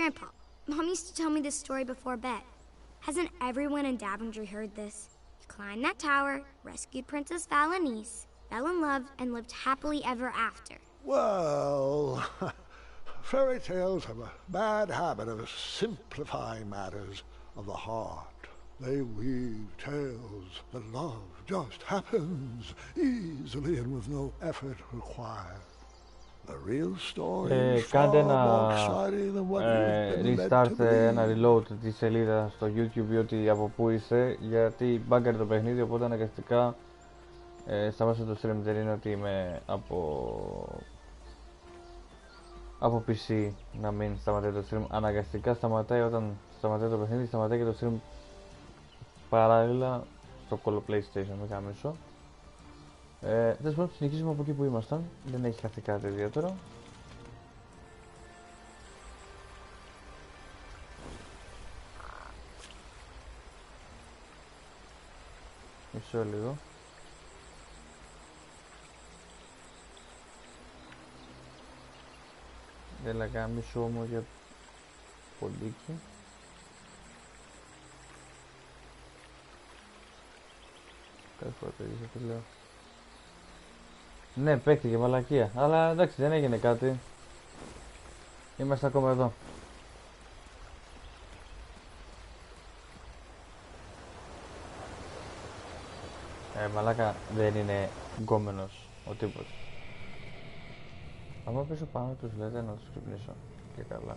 Grandpa, Mom used to tell me this story before bed. Hasn't everyone in Daventry heard this? You climbed that tower, rescued Princess Valenice, fell in love, and lived happily ever after. Well, fairy tales have a bad habit of simplifying matters of the heart. They weave tales that love just happens easily and with no effort required. The real story is far Κάντε more exciting than what you've been led to restart, ένα believe. reload τη σελίδα στο YouTube ή ότι από πού είσαι, γιατί μπάγκαρε το παιχνίδι, οπότε αναγκαστικά σταμάτησα το stream. Δεν είναι ότι είμαι από PC να μην σταματάει το stream. Αναγκαστικά σταματάει όταν σταματάει το παιχνίδι, σταματάει και το stream παράλληλα στο κόλλο PlayStation, με καμίσω. Τέλος πάντων, συνεχίζουμε από εκεί που ήμασταν. Δεν έχει χαθεί κάτι ιδιαίτερο. Μισό λίγο. Έλα κάμισο όμως για ποντίκι. Κάθε φορά το ίδιο τι λέω. Ναι, παίχτηκε μαλακία, αλλά εντάξει, δεν έγινε κάτι. Είμαστε ακόμα εδώ. Μαλάκα, δεν είναι γκόμενος ο τύπος. Άμα πίσω πάνω τους λέτε να τους ξυπνήσω και καλά.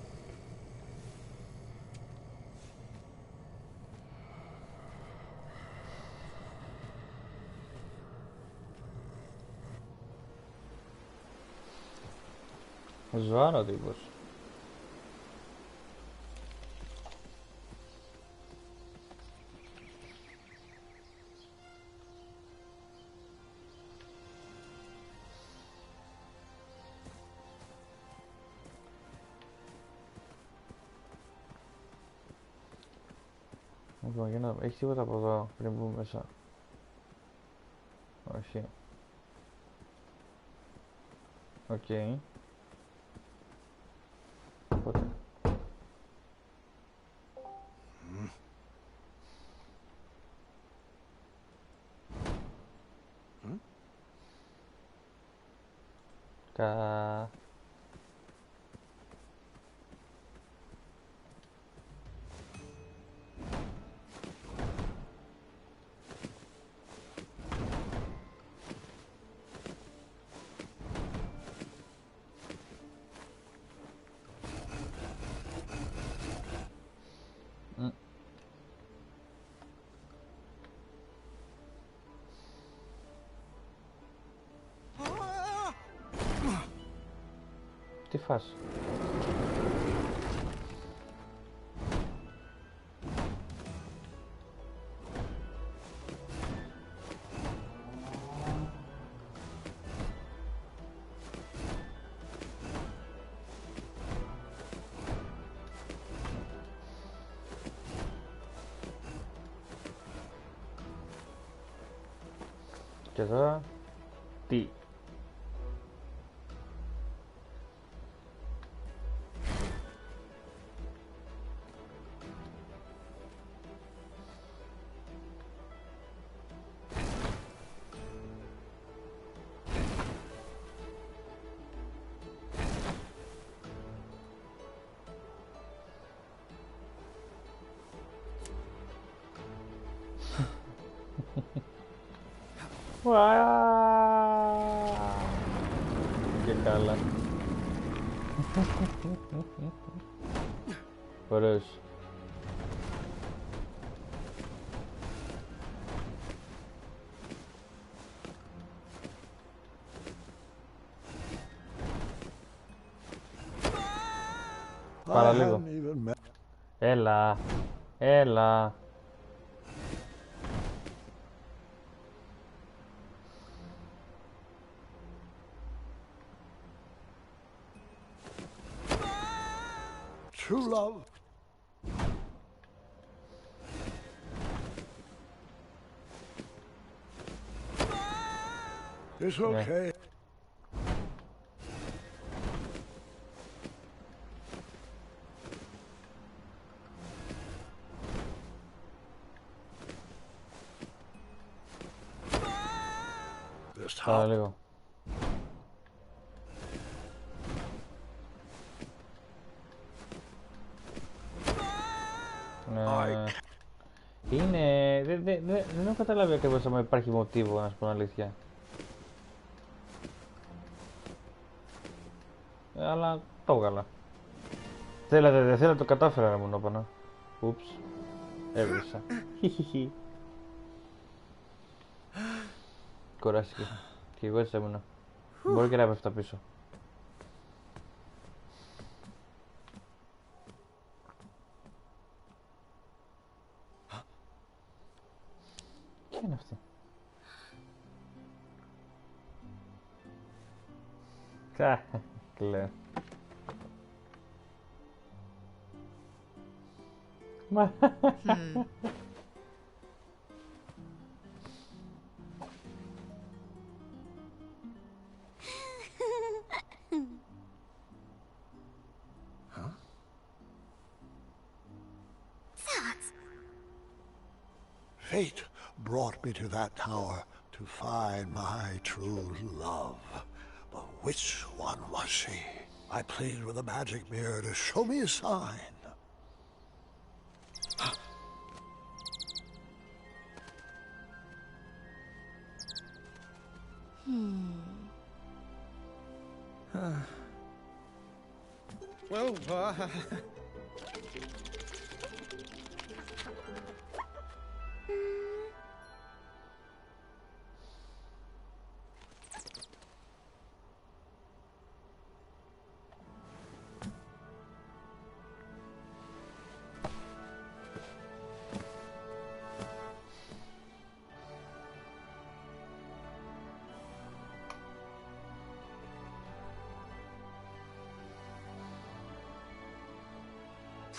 Ζωάρα ο τύπος. Λοιπόν, για να... Έχει τίποτα από εδώ πριν μπούμε μέσα? Όχι. Οκ. Οπότε. Τι φας? Και τώρα τι? Και καλά. Ωραίος. Παραλίγο. Έλα. Έλα. True love. It's okay. Πάρα λίγο. Είναι... Δεν έχω καταλάβει ακριβώς αν υπάρχει μοτίβο, να σου πω αλήθεια. Αλλά το έβγαλα. Θέλατε, δεν θέλατε, το κατάφερα να μου έπανα. Ούψ. Έβρισα. Χιχιχι. Κουράστηκε. Και εγώ έτσι έμεινα. Μπορεί και να πέφτα πίσω. Τι είναι αυτό? Κλαίω. Fate brought me to that tower to find my true love. But which one was she? I pleaded with the magic mirror to show me a sign. Well,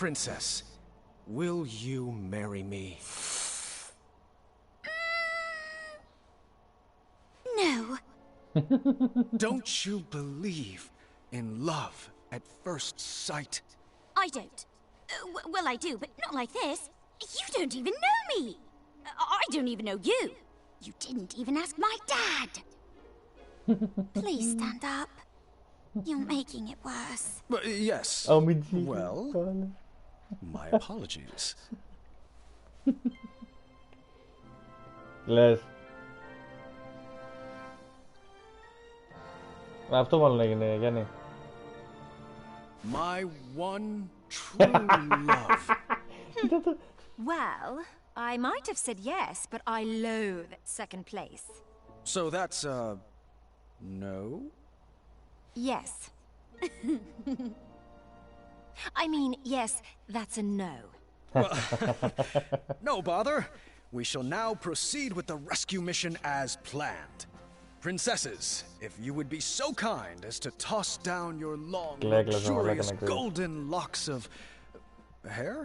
Princess, will you marry me? No. Don't you believe in love at first sight? I don't. Well, I do, but not like this. You don't even know me. I don't even know you. You didn't even ask my dad. Please stand up. You're making it worse. Yes. Oh, me Well, my apologies. Λες. Αυτό μάλλον έγινε, Γιάννη. My one true love. Well, I might have said yes, but I loathe second place. So that's, no? Yes. I mean, yes, that's a no. No bother. We shall now proceed with the rescue mission as planned. Princesses, if you would be so kind as to toss down your long, luxurious golden locks of... hair?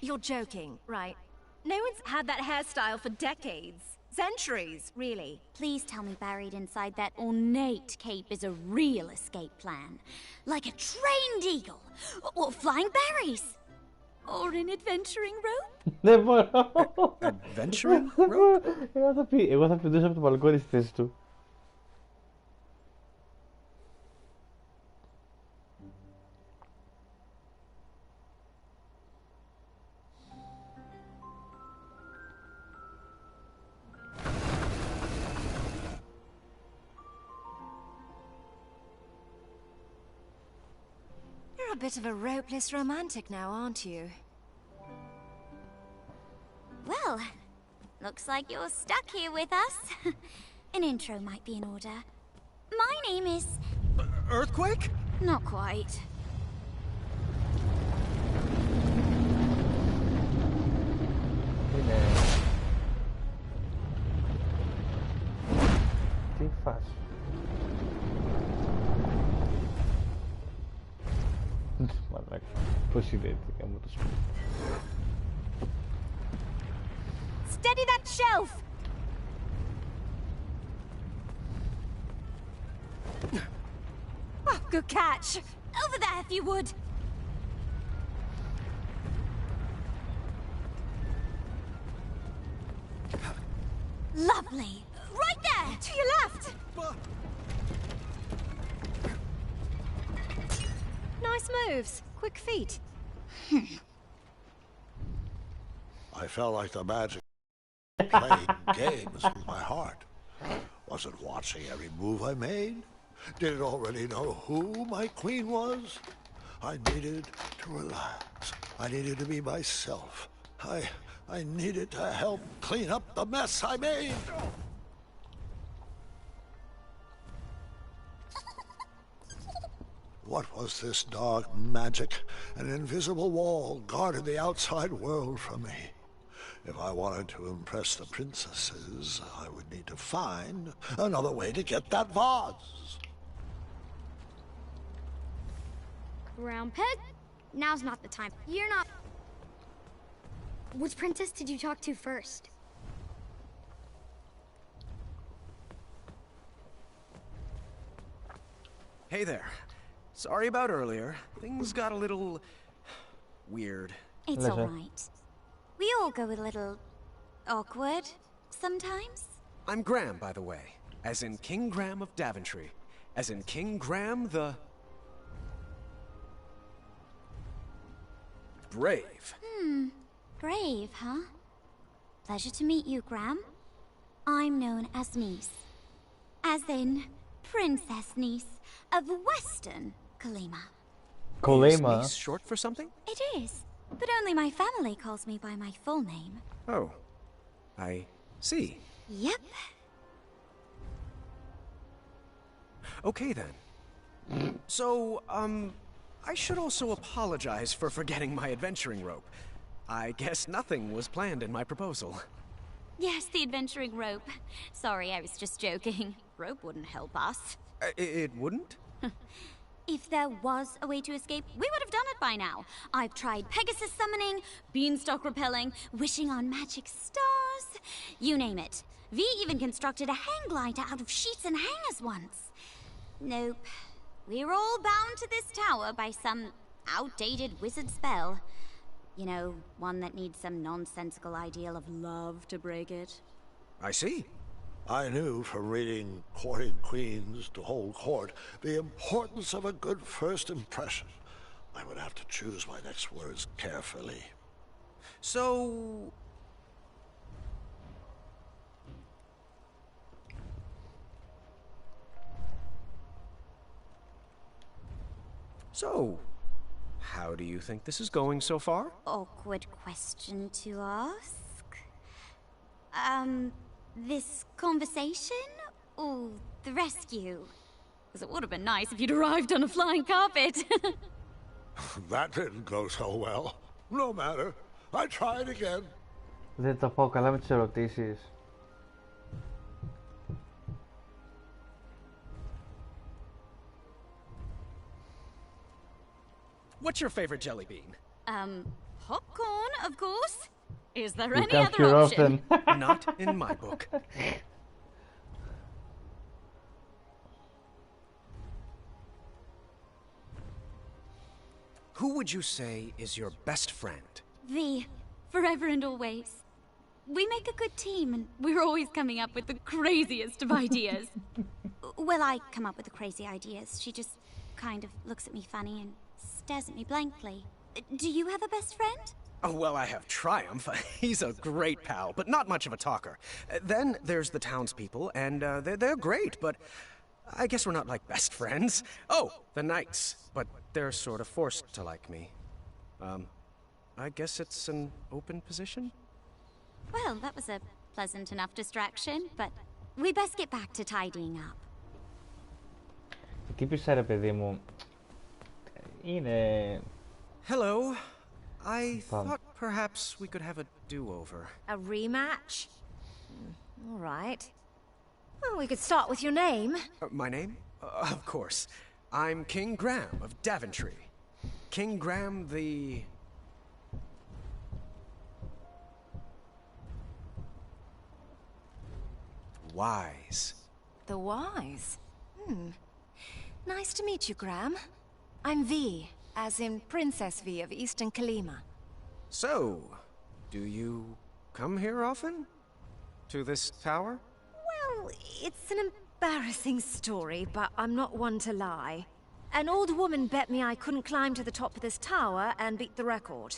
You're joking, right? No one's had that hairstyle for decades. Centuries, really. Please tell me buried inside that ornate cape is a real escape plan. Like a trained eagle, or flying berries, or an adventuring rope. Δεν μπορώ. Adventuring rope? Εγώ θα πηδήσω από το μπαλκόνι στη θέση του. You're a bit of a ropeless romantic now, aren't you? Well, looks like you're stuck here with us. An intro might be in order. My name is... Earthquake? Not quite. Είναι... Τι φάση. Μαλάκα. Πώς είναι έτσι, κάνω το σπίτι. Steady that shelf! Oh, good catch! Over there, if you would. Lovely. Right there! To your left! Nice moves. Quick feet. I felt like the magic playing games with my heart. Was it watching every move I made? Did it already know who my queen was? I needed to relax. I needed to be myself. I needed to help clean up the mess I made. What was this dark magic? An invisible wall guarded the outside world from me. If I wanted to impress the princesses, I would need to find another way to get that vase. Round peg? Now's not the time. You're not... Which princess did you talk to first? Hey there. Sorry about earlier. Things got a little... weird. It's alright. We all go a little... awkward sometimes. I'm Graham, by the way. As in King Graham of Daventry. As in King Graham the... Brave. Brave, huh? Pleasure to meet you, Graham. I'm known as Nice. As in, Princess Nice of Western Kalima. Is Nice short for something? It is, but only my family calls me by my full name. Oh. I see. Yep. Okay then. So, I should also apologize for forgetting my adventuring rope. I guess nothing was planned in my proposal. Yes, the adventuring rope. Sorry, I was just joking. Rope wouldn't help us. It wouldn't? If there was a way to escape, we would have done it by now. I've tried Pegasus summoning, beanstalk repelling, wishing on magic stars. You name it. V even constructed a hang glider out of sheets and hangers once. Nope. We're all bound to this tower by some outdated wizard spell. You know, one that needs some nonsensical ideal of love to break it. I see. I knew from reading Courting Queens to Hold Court the importance of a good first impression. I would have to choose my next words carefully. So... how do you think this is going so far? Awkward question to ask. This conversation? Or the rescue? Because it would have been nice if you'd arrived on a flying carpet. That didn't go so well. No matter. I tried again. Δεν τα πάω καλά με τις ερωτήσεις. What's your favorite jelly bean? Popcorn, of course. Is there You any can't other hear option? often. Not in my book. Who would you say is your best friend? V, forever and always. We make a good team, and we're always coming up with the craziest of ideas. Well, I come up with the crazy ideas. She just kind of looks at me funny and stares at me blankly. Do you have a best friend? Oh, well, I have Triumph. He's a great pal, but not much of a talker. Then there's the townspeople, and they're great, but I guess we're not like best friends. Oh, the knights, but they're sort of forced to like me. I guess it's an open position? Well, that was a pleasant enough distraction, but we best get back to tidying up. Τι πεις ρε παιδί μου, είναι... Hello. I thought perhaps we could have a do-over. A rematch? All right. Well, we could start with your name. My name? Of course. I'm King Graham of Daventry. King Graham the... Wise. The Wise? Nice to meet you, Graham. I'm V, as in Princess V of Eastern Kalima. So, do you come here often? To this tower? Well, it's an embarrassing story, but I'm not one to lie. An old woman bet me I couldn't climb to the top of this tower and beat the record.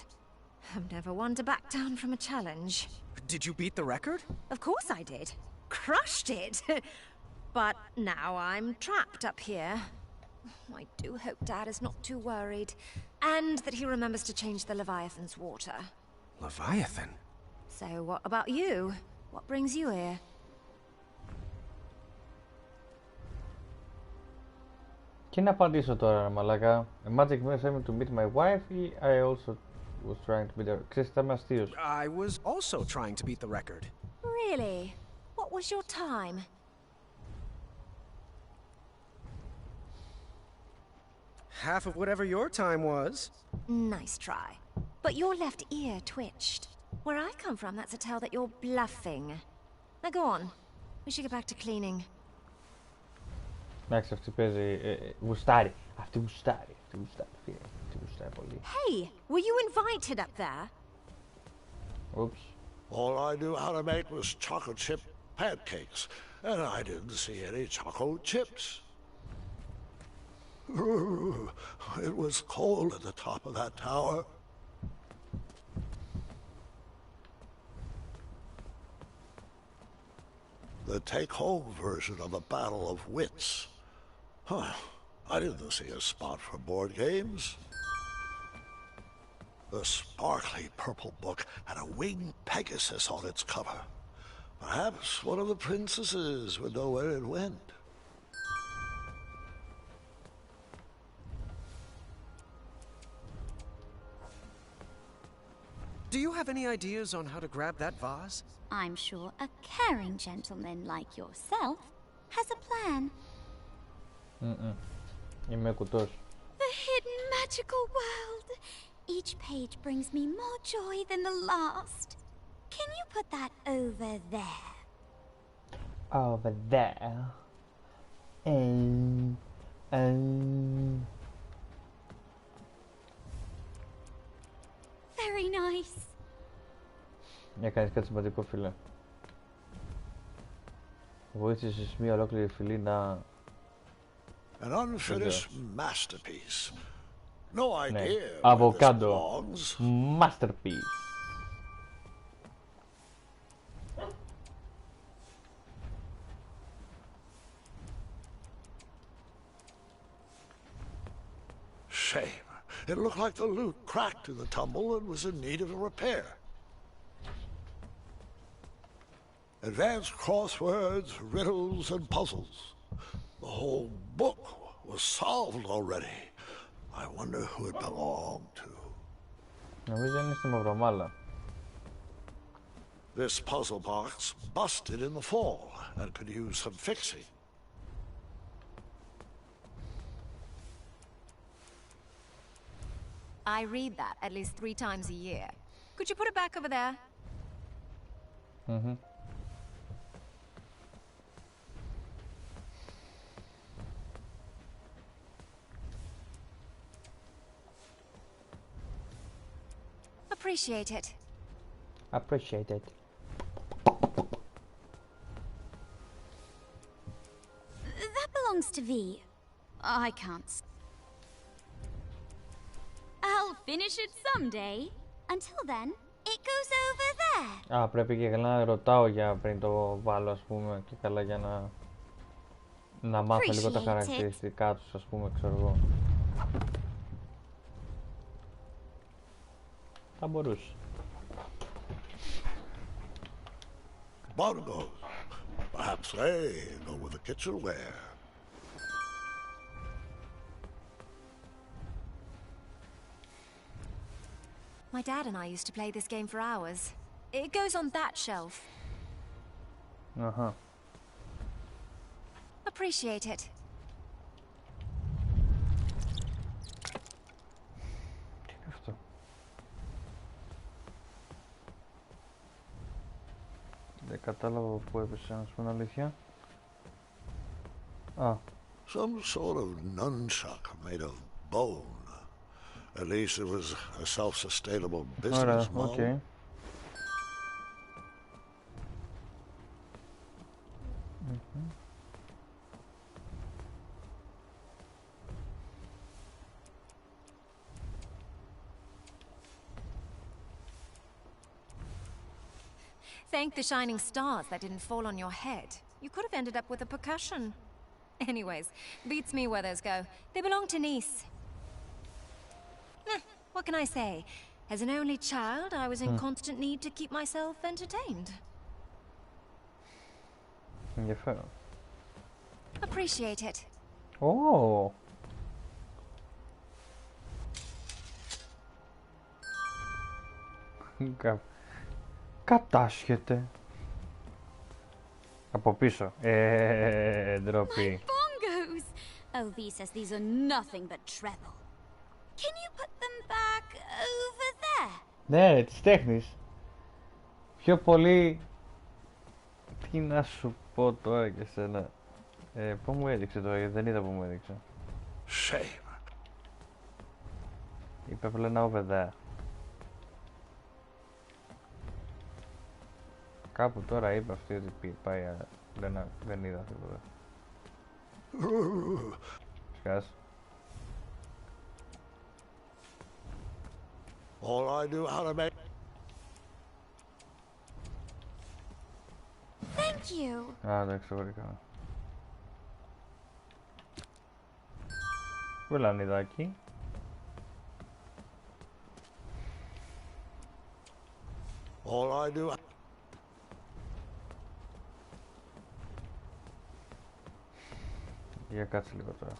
I'm never one to back down from a challenge. Did you beat the record? Of course I did. Crushed it. But now I'm trapped up here. I do hope Dad is not too worried. And that he remembers to change the Leviathan's water. Leviathan? So what about you? What brings you here? Τι να απαντήσω τώρα, μαλάκα. A magic message me to meet my wife. I also was trying to beat her. Ξέρεις, θα είμαι αστείος. I was also trying to beat the record. Really? What was your time? Half of whatever your time was. Nice try. But your left ear twitched. Where I come from, that's a tell that you're bluffing. Now go on. We should get back to cleaning. Εντάξει, αυτή παίζει. Γουστάρει. Αυτή γουστάρει. Φίλε. Αυτή γουστάρει πολύ. Hey, were you invited up there? Oops. All I knew how to make was chocolate chip pancakes, and I didn't see any chocolate chips. It was cold at the top of that tower. The take-home version of a battle of wits. Huh. I didn't see a spot for board games. The sparkly purple book had a winged Pegasus on its cover. Perhaps one of the princesses would know where it went. Do you have any ideas on how to grab that vase? I'm sure a caring gentleman like yourself has a plan. Είμαι κουτός. The hidden magical world. Each page brings me more joy than the last. Can you put that over there? Over there. Very nice. Έκανες κάτι σημαντικό, φίλε. Βοήθησες μια ολόκληρη φυλή να... An unfinished masterpiece. No idea. Avocado. Masterpiece. Shame. It looked like the loot cracked in the tumble and was in need of a repair. Advanced crosswords, riddles, and puzzles. The whole book was solved already. I wonder who it belonged to. Νομίζω είναι στη Μαυρομάλα. This puzzle box busted in the fall and could use some fixing. I read that at least 3 times a year. Could you put it back over there? Appreciate it. Appreciate it. That belongs to V. I can't. I'll finish it someday. Until then, it goes over there. Α, πρέπει και καλά να ρωτάω για πριν το βάλω, ας πούμε, και καλά για να μάθω λίγο τα χαρακτηριστικά τους, ας πούμε, ξέρω εγώ. Θα μπορούσε. Bongos. Perhaps they go with the kitchenware. My dad and I used to play this game for hours. It goes on that shelf. Αχα. Appreciate it. Τι είναι αυτό? Δεν κατάλαβα πού έπεσε, να σου πω την αλήθεια. Α. Some sort of nunchuck made of bone. At least it was a self-sustainable business model. Okay. Thank the shining stars that didn't fall on your head. You could have ended up with a percussion. Anyways, beats me where those go. They belong to Nice. What can I say? As an only child, I was in constant need to keep myself entertained. Ενδιαφέρον. Appreciate it. Ω! Κατάσχεται. Από πίσω. Ντροπή. Bongos! Elvie says these are nothing but treble. Can you put them back over there? Ναι, της τέχνης. Πιο πολύ... Τι να σου πω τώρα και σένα. Πού μου έδειξε τώρα, γιατί δεν είδα που μου έδειξε. Shame. Είπε απλά ένα over there. Κάπου τώρα είπε αυτή ότι πάει, δεν είδα τίποτα. Σκάς. All I knew how to make... Thank you. Α, εντάξει, το βρήκα. Βελανιδάκι. All I knew... Για κάτσε λίγο τώρα.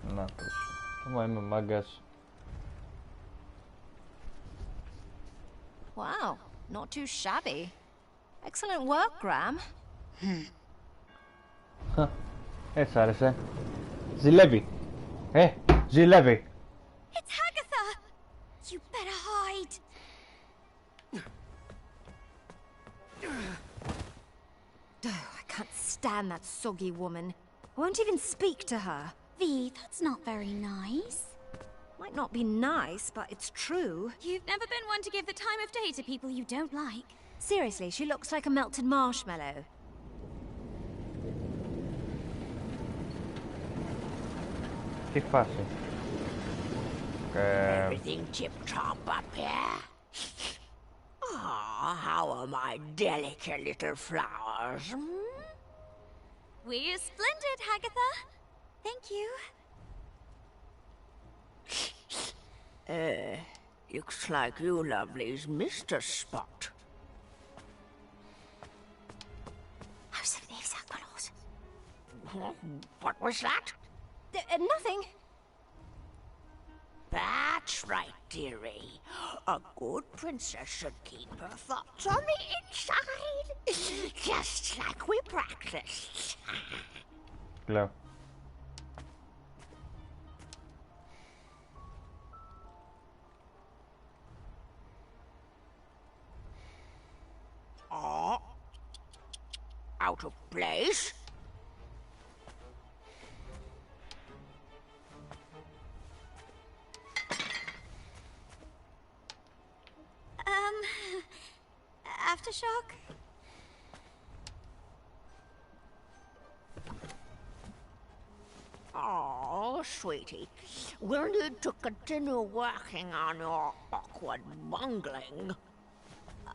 Να τους. Μα είμαι μάγκας. Wow, not too shabby. Excellent work, Graham. Σ' άρεσε. Ζηλεύει. Ζηλεύει. It's Hagatha! You better hide. I can't stand that soggy woman. I won't even speak to her. V, that's not very nice. Might not be nice, but it's true. You've never been one to give the time of day to people you don't like. Seriously, she looks like a melted marshmallow. Τι φάση. Everything tip-top up here? Ah, how are my delicate little flowers? We're splendid, Hagatha. Thank you. Looks like you lovelies missed a spot. What was that? Nothing. That's right, dearie. A good princess should keep her thoughts on the inside. Just like we practiced. Λέω. Oh. Out of place? Aftershock? Oh, sweetie, we'll need to continue working on your awkward bungling.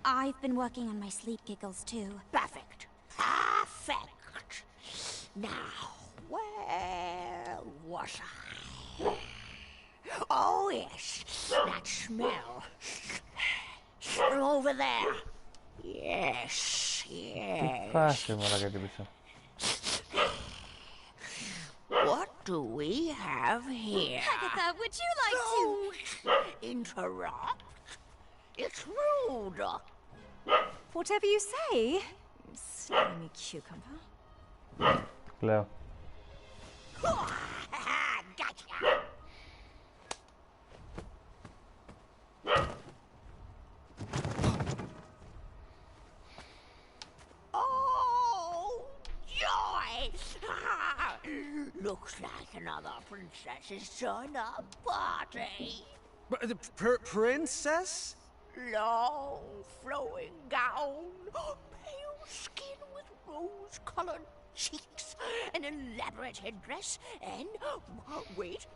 I've been working on my sleep giggles too. Perfect. Perfect. Now, where was I? Oh, yes, that smell. Over there. Yes, yes. Τι φάση μωρά γιατί πίσω. What do we have here? Hagatha, would you like Don't interrupt. It's rude. Whatever you say. Slimy cucumber. Λέω. Gotcha. Oh, joy! Looks like another princess's turned-up party. Princess? Long, flowing gown, pale skin with rose-colored cheeks, an elaborate headdress, and... wait.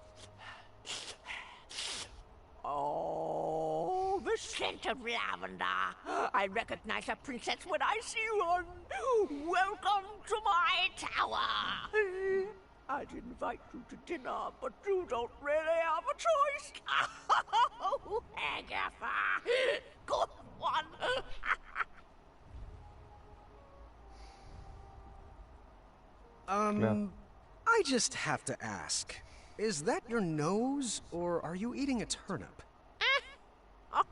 Oh, the scent of lavender. I recognize a princess when I see one. Welcome to my tower. I'd invite you to dinner, but you don't really have a choice. Oh, Agatha. Good one. I just have to ask. Is that your nose, or are you eating a turnip?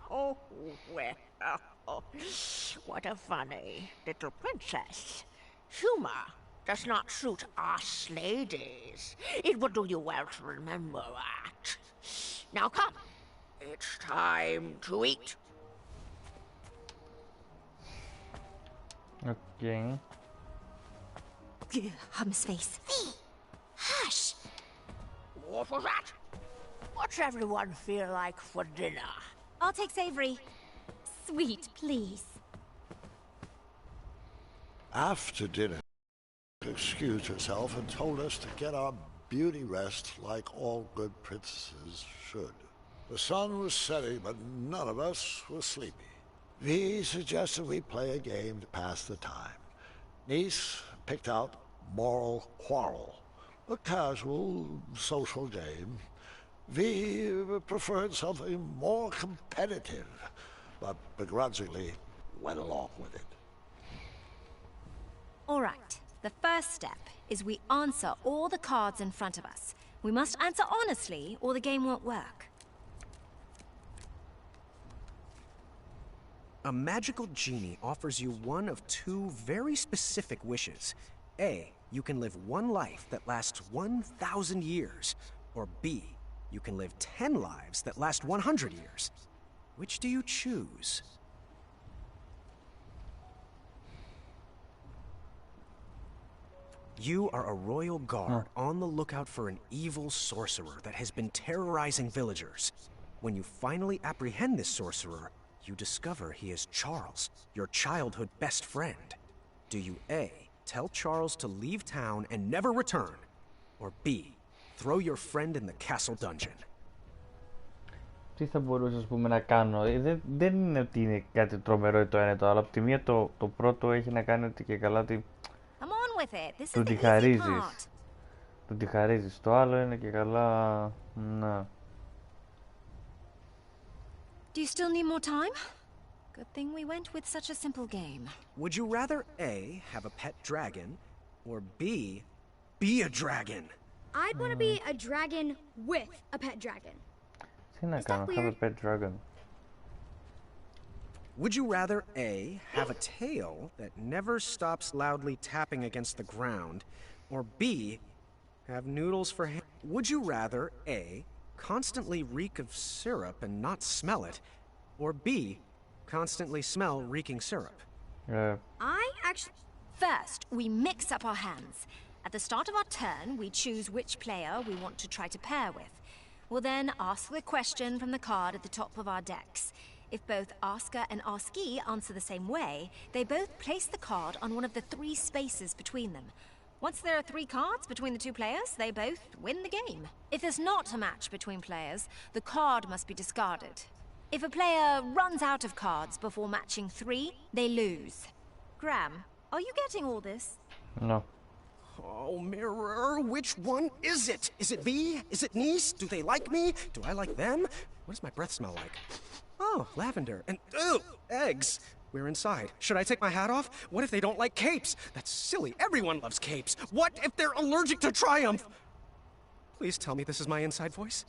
Oh, well, what a funny little princess. Humor does not suit us ladies. It would do you well to remember that. Now come, it's time to eat. Okay. Hum's face. Hush! What was that? What's everyone feel like for dinner? I'll take savory. Sweet, please. After dinner, she excused herself and told us to get our beauty rest like all good princesses should. The sun was setting, but none of us were sleepy. Vi suggested we play a game to pass the time. Nice picked out Moral Quarrel, a casual social game. Vi preferred something more competitive, but begrudgingly went along with it. All right. The first step is we answer all the cards in front of us. We must answer honestly, or the game won't work. A magical genie offers you one of two very specific wishes. A, you can live one life that lasts 1,000 years. Or B, you can live 10 lives that last 100 years. Which do you choose? You are a royal guard on the lookout for an evil sorcerer that has been terrorizing villagers. When you finally apprehend this sorcerer, you discover he is Charles, your childhood best friend. Do you A, tell Charles to leave town and never return? Or B, throw your friend in the castle dungeon? Τι θα μπορούσα ας πούμε, να κάνω. Δεν είναι ότι είναι κάτι τρομερό το ένα ή το άλλο. Από τη μία το πρώτο έχει να κάνει ότι και καλά ότι του τη χαρίζεις. Του τη χαρίζεις. Το άλλο είναι και καλά... Να. Do you still need more time? Good thing we went with such a simple game. Would you rather A, have a pet dragon, or B, be a dragon? I'd want to be a dragon with a pet dragon. Τι να κάνω, have a pet dragon. Would you rather A, have a tail that never stops loudly tapping against the ground, or B, have noodles for hands? Would you rather A, constantly reek of syrup and not smell it, or B, constantly smell reeking syrup? I actually... First, we mix up our hands. At the start of our turn, we choose which player we want to try to pair with. We'll then ask the question from the card at the top of our decks. If both asker and askee answer the same way, they both place the card on one of the 3 spaces between them. Once there are 3 cards between the 2 players, they both win the game. If there's not a match between players, the card must be discarded. If a player runs out of cards before matching 3, they lose. Graham, are you getting all this? No. Oh, Mirror, which one is it? Is it B? Is it Nice? Do they like me? Do I like them? What does my breath smell like? Oh, lavender. And, ew, eggs. We're inside. Should I take my hat off? What if they don't like capes? That's silly. Everyone loves capes. What if they're allergic to Triumph? Please tell me this is my inside voice.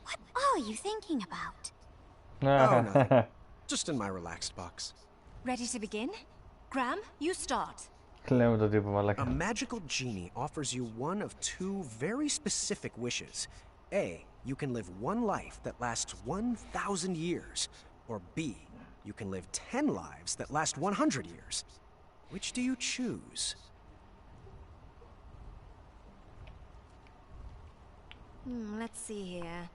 What are you thinking about? Oh, nothing. Just in my relaxed box. Ready to begin? Graham, you start. A magical genie offers you one of 2 very specific wishes. A, you can live one life that lasts 1,000 years. Or B, you can live 10 lives that last 100 years. Which do you choose? Let's see here.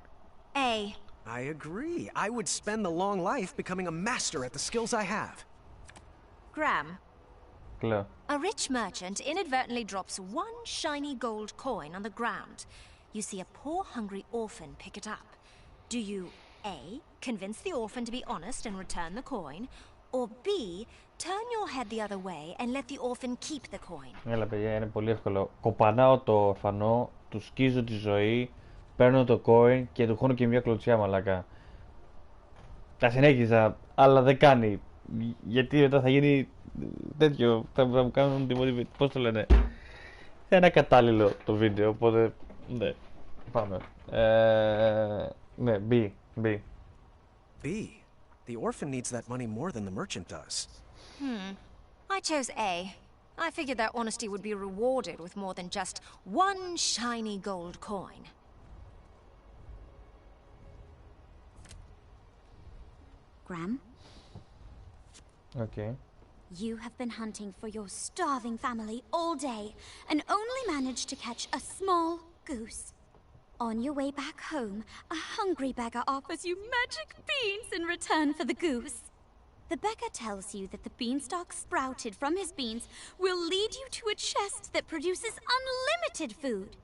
A. I agree. I would spend the long life becoming a master at the skills I have. Graham. Κλαίω. A rich merchant inadvertently drops one shiny gold coin on the ground. You see a poor, hungry orphan pick it up. Do you A. convince the orphan to be honest and return the coin, or B. turn your head the other way and let the orphan keep the coin? Έλα παιδιά, είναι πολύ εύκολο. Κοπανάω το ορφανό, του σκίζω τη ζωή, παίρνω το coin και του χώνω και μια κλωτσιά, μαλάκα. Τα συνέχιζα, αλλά δεν κάνει. Γιατί μετά θα γίνει τέτοιο, θα μου κάνουν τη πώς το λένε. Ένα κατάλληλο το βίντεο, οπότε ναι, πάμε. Ναι, B. B. The orphan needs that money more than the merchant does. I chose A. I figured their honesty would be rewarded with more than just one shiny gold coin. Graham, Okay. you have been hunting for your starving family all day and only managed to catch a small goose. On your way back home, a hungry beggar offers you magic beans in return for the goose. The beggar tells you that the beanstalk sprouted from his beans will lead you to a chest that produces unlimited food.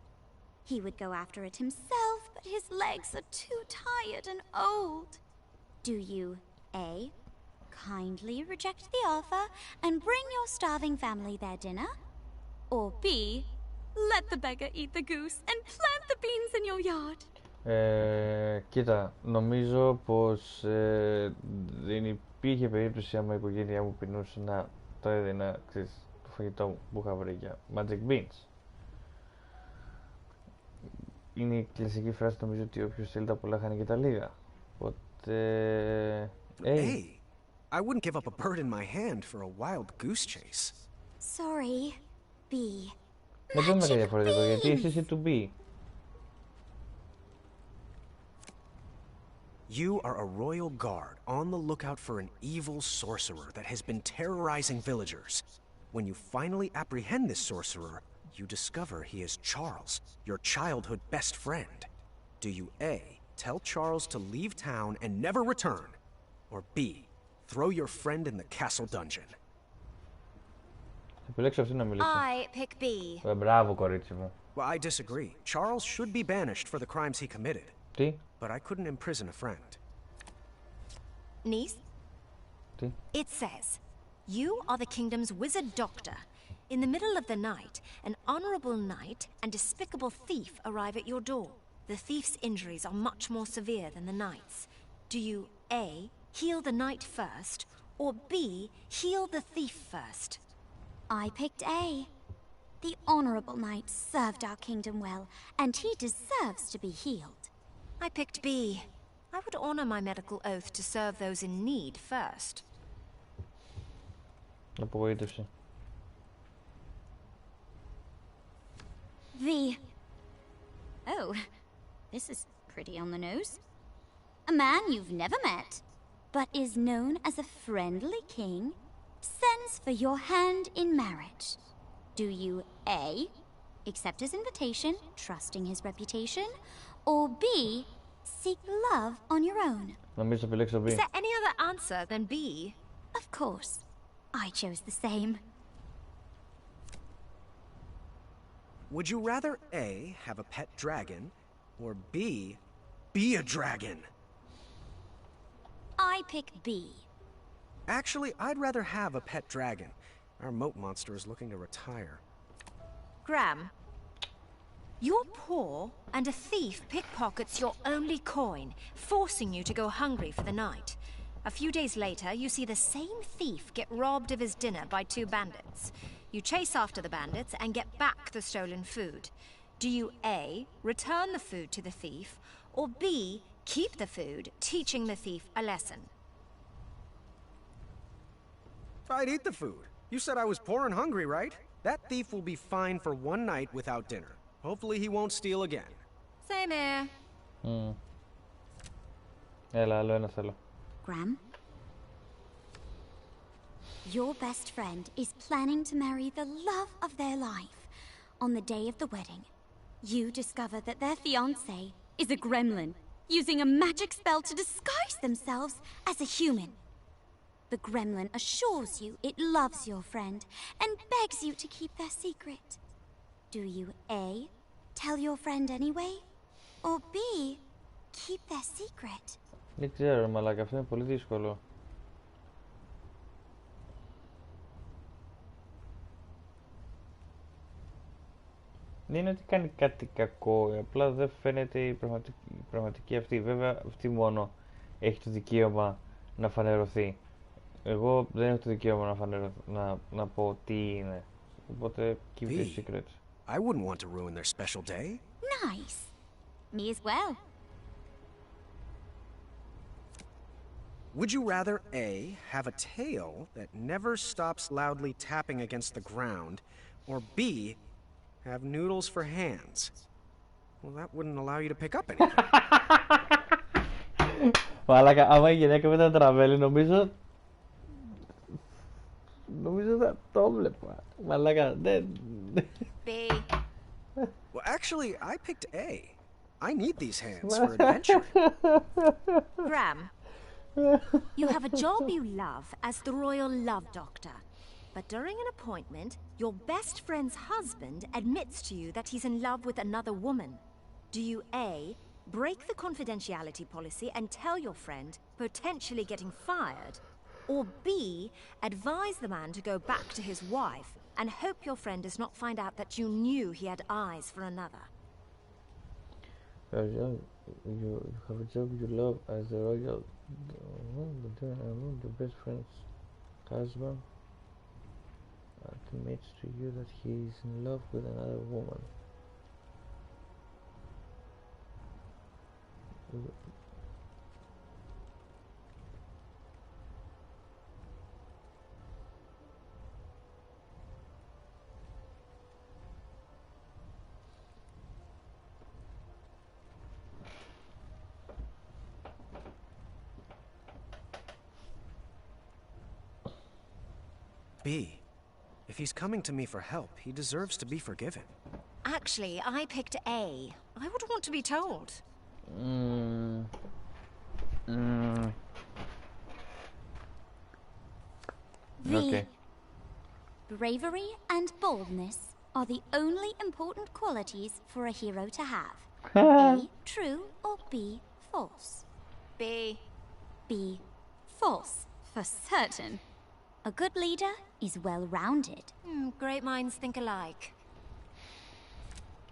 He would go after it himself, but his legs are too tired and old. Do you A. kindly reject the offer and bring your starving family their dinner? Or B. let the beggar eat the goose and plant the beans in your yard? Κοίτα, νομίζω πως δεν υπήρχε περίπτωση άμα η οικογένειά μου πεινούσε να το έδινα, ξέρεις, το φαγητό μου που είχα βρει για magic beans. Είναι η κλασική φράση, νομίζω ότι όποιος θέλει τα πολλά χάνει και τα λίγα. Οπότε... Hey, I wouldn't give up a bird in my hand for a wild goose chase. Sorry, B. Δεν είναι κάτι διαφορετικό, γιατί εσύ είσαι to be. You are a royal guard on the lookout for an evil sorcerer that has been terrorizing villagers. When you finally apprehend this sorcerer, you discover he is Charles, your childhood best friend. Do you A. tell Charles to leave town and never return, or B. throw your friend in the castle dungeon? Επιλέξω αυτή να μιλήσω. I pick B. Μπράβο, κορίτσι μου. Well, I disagree. Charles should be banished for the crimes he committed. Τι? But I couldn't imprison a friend. Niece? Τι? It says, you are the kingdom's wizard doctor. In the middle of the night, an honorable knight and despicable thief arrive at your door. The thief's injuries are much more severe than the knight's. Do you A. heal the knight first, or B. heal the thief first? I picked A. The honorable knight served our kingdom well, and he deserves to be healed. I picked B. I would honor my medical oath to serve those in need first. Απογοήτευση. V. Oh, this is pretty on the nose. A man you've never met, but is known as a friendly king, sends for your hand in marriage. Do you A. accept his invitation, trusting his reputation, or B. seek love on your own? Νομίζω επιλέξω B. Is there any other answer than B? Of course. I chose the same. Would you rather A. have a pet dragon, or B. be a dragon? I pick B. Actually, I'd rather have a pet dragon. Our moat monster is looking to retire. Graham, you're poor, and a thief pickpockets your only coin, forcing you to go hungry for the night. A few days later, you see the same thief get robbed of his dinner by two bandits. You chase after the bandits and get back the stolen food. Do you A. return the food to the thief, or B. keep the food, teaching the thief a lesson? I'd eat the food. You said I was poor and hungry, right? That thief will be fine for one night without dinner. Hopefully he won't steal again. Same here. Έλα, άλλο ένα θέλω. Graham? Your best friend is planning to marry the love of their life. On the day of the wedding, you discover that their fiancé is a gremlin. using a magic spell to disguise themselves as a human. The gremlin assures you it loves your friend and begs you to keep their secret. Do you A, tell your friend anyway, or B, keep their secret? Δεν ξέρω, μαλάκα, αυτό είναι πολύ δύσκολο. Δεν είναι ότι κάνει κάτι κακό, απλά δεν φαίνεται η πραγματική αυτή. Βέβαια, αυτή μόνο έχει το δικαίωμα να φανερωθεί. Εγώ δεν έχω το δικαίωμα να πω τι είναι. Οπότε, keep the secret. I wouldn't want to ruin their special day. Nice. Me as well. Would you rather A, have a tail that never stops loudly tapping against the ground, or B, have noodles for hands? Well, that wouldn't allow you to pick up anything. Μαλάκα, άμα η γυναίκα με τα τραβέλη, νομίζω θα το βλέπα. Μαλάκα, δεν... B. Well, actually, I picked A. I need these hands for adventure. Gram, you have a job you love as the Royal Love Doctor. But during an appointment, your best friend's husband admits to you that he's in love with another woman. Do you A, break the confidentiality policy and tell your friend, potentially getting fired? Or B, advise the man to go back to his wife and hope your friend does not find out that you knew he had eyes for another? You have a job you love as a royal... Your best friend's husband admits to you that he is in love with another woman. B. If he's coming to me for help, he deserves to be forgiven. Actually, I picked A. I would want to be told. Okay. Bravery and boldness are the only important qualities for a hero to have. A, true, or B, false? B. B, false, for certain. A good leader is well-rounded. Great minds think alike.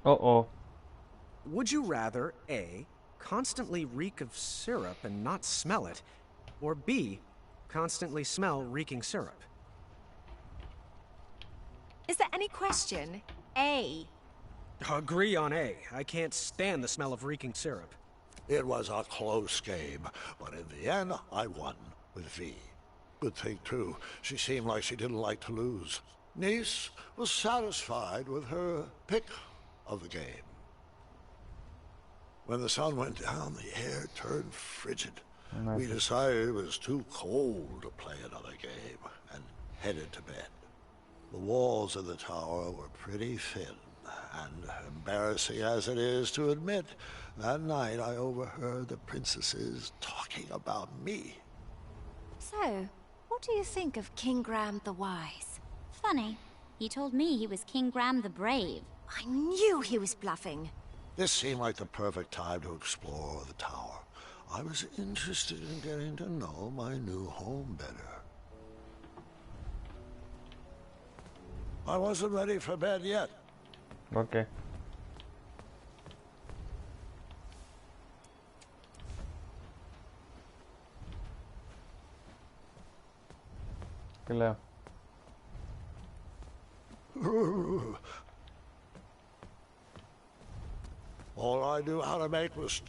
Uh-oh. Would you rather A, constantly reek of syrup and not smell it, or B, constantly smell reeking syrup? Is there any question? A. Agree on A. I can't stand the smell of reeking syrup. It was a close game, but in the end, I won with V. Good thing, too. She seemed like she didn't like to lose. Nice was satisfied with her pick of the game. When the sun went down, the air turned frigid. We decided it was too cold to play another game and headed to bed. The walls of the tower were pretty thin, and embarrassing as it is to admit, that night I overheard the princesses talking about me. So, what do you think of King Gram the Wise? Funny. He told me he was King Gram the Brave. I knew he was bluffing. This seemed like the perfect time to explore the tower. I was interested in getting to know my new home better. I wasn't ready for bed yet. Okay. Τι λέω? All I knew how to make was...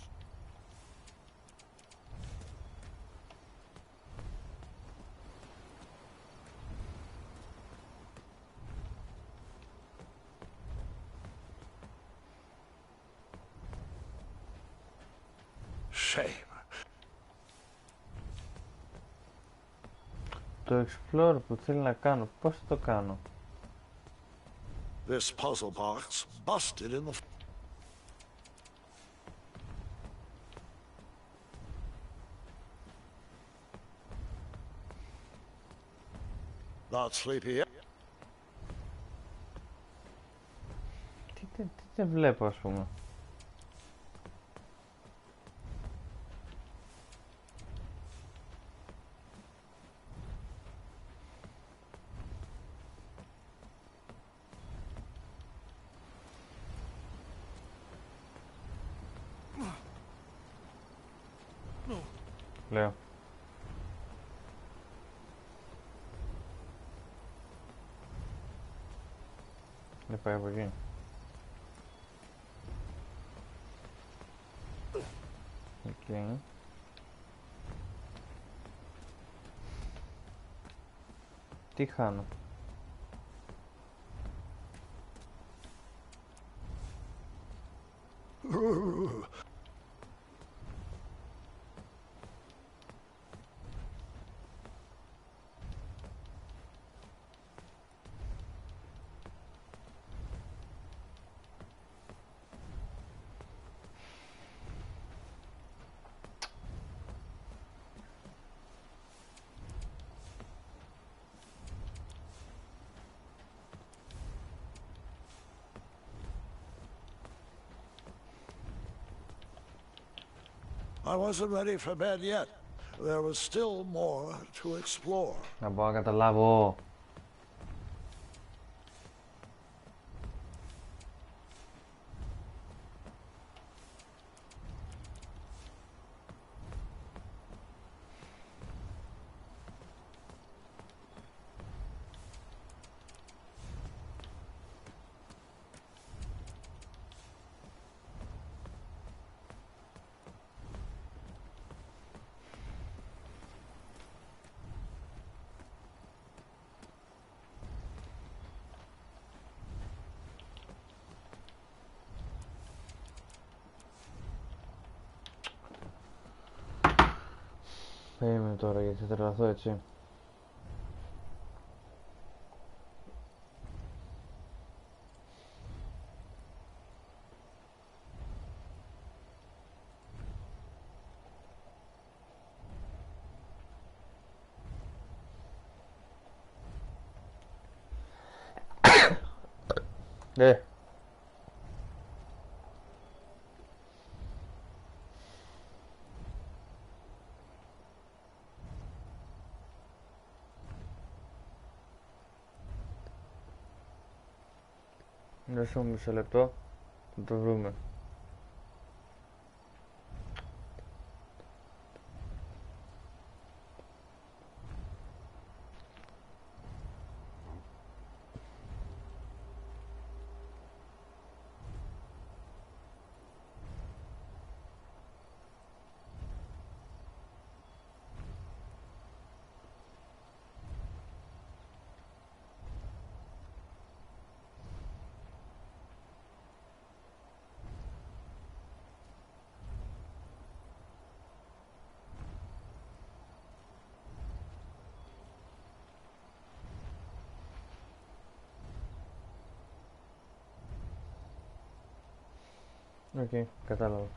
Shame. Το explore που θέλω να κάνω, πώς θα το κάνω? This puzzle box busted in the... Not sleepy yet? Τι δεν βλέπω, ας πούμε. Λέω. Δεν πάει από εκεί. Okay. Τι χάνω. I wasn't ready for bed yet. There was still more to explore. Να μπορώ να καταλάβω. Περίμενε τώρα γιατί θα τρελαθώ έτσι. Ναι. Δώσε μου μισό λεπτό, θα το βρούμε. Οκ, κατάλαβα.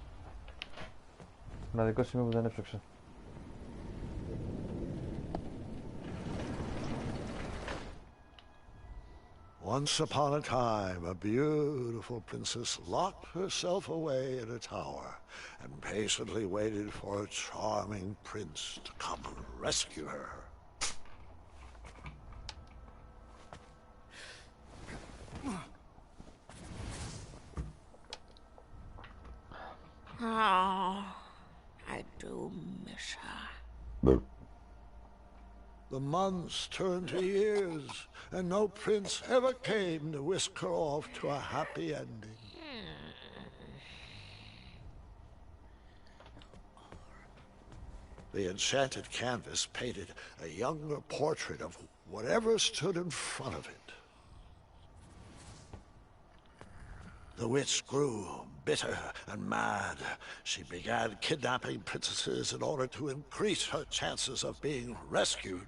Μοναδικό σημείο που δεν έψαξα. Once upon a time, a beautiful princess locked herself away in a tower and patiently waited for a charming prince to come and rescue her. Oh, I do miss her. The months turned to years, and no prince ever came to whisk her off to a happy ending. The enchanted canvas painted a younger portrait of whatever stood in front of it. The witch grew bitter and mad. She began kidnapping princesses in order to increase her chances of being rescued.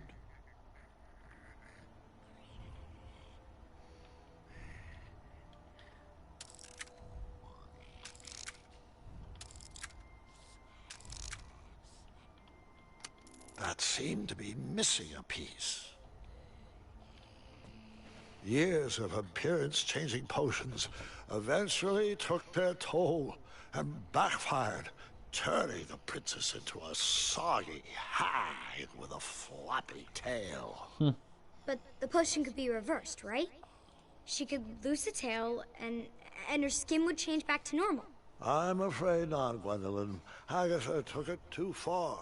That seemed to be missing a piece. Years of appearance-changing potions eventually took their toll and backfired, turning the princess into a soggy hag with a floppy tail. But the potion could be reversed, right? She could lose the tail, and her skin would change back to normal. I'm afraid not, Gwendolyn. Agatha took it too far.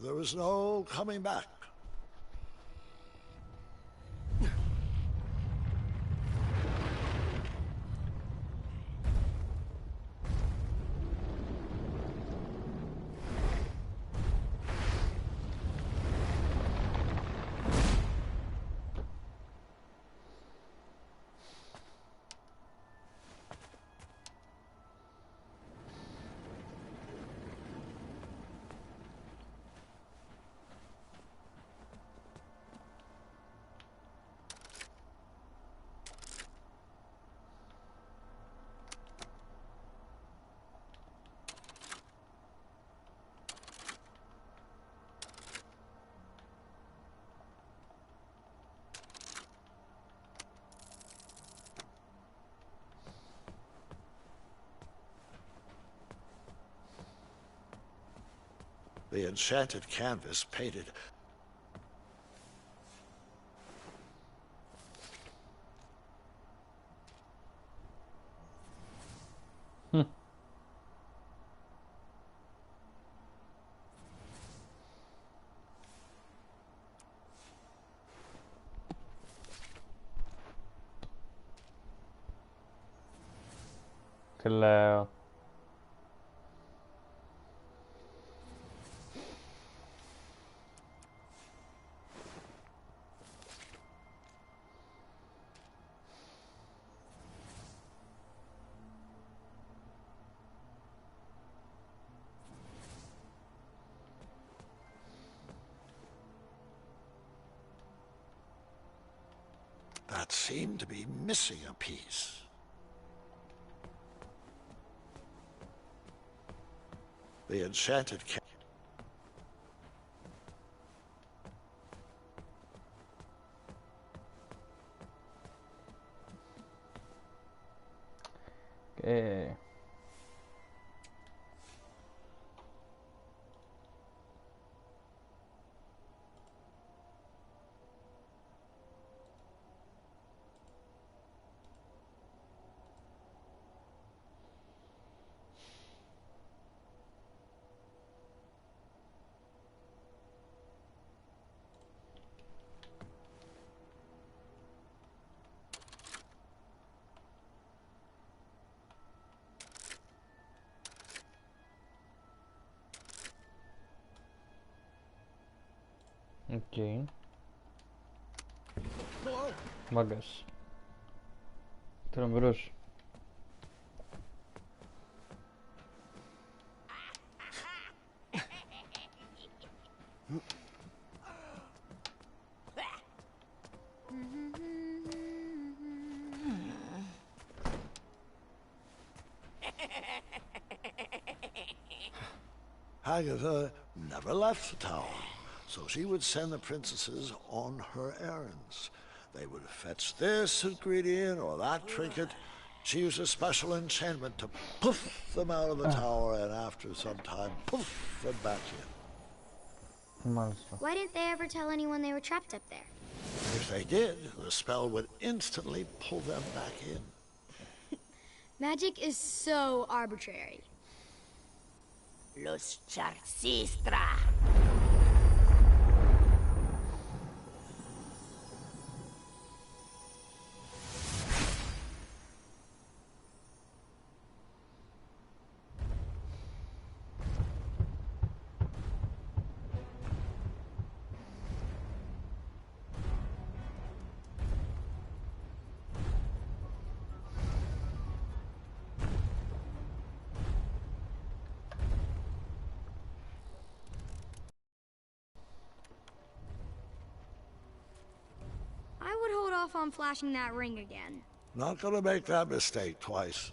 There was no coming back. The enchanted canvas painted Claro. that seemed to be missing a piece. The enchanted canvas. Okay. Okay. Bagas. Terus. Agatha never left the tower, so she would send the princesses on her errands. They would fetch this ingredient or that trinket. She used a special enchantment to poof them out of the tower, and after some time, poof them back in. Why didn't they ever tell anyone they were trapped up there? If they did, the spell would instantly pull them back in. Magic is so arbitrary. Los Charcistra. On flashing that ring again. Not gonna make that mistake twice.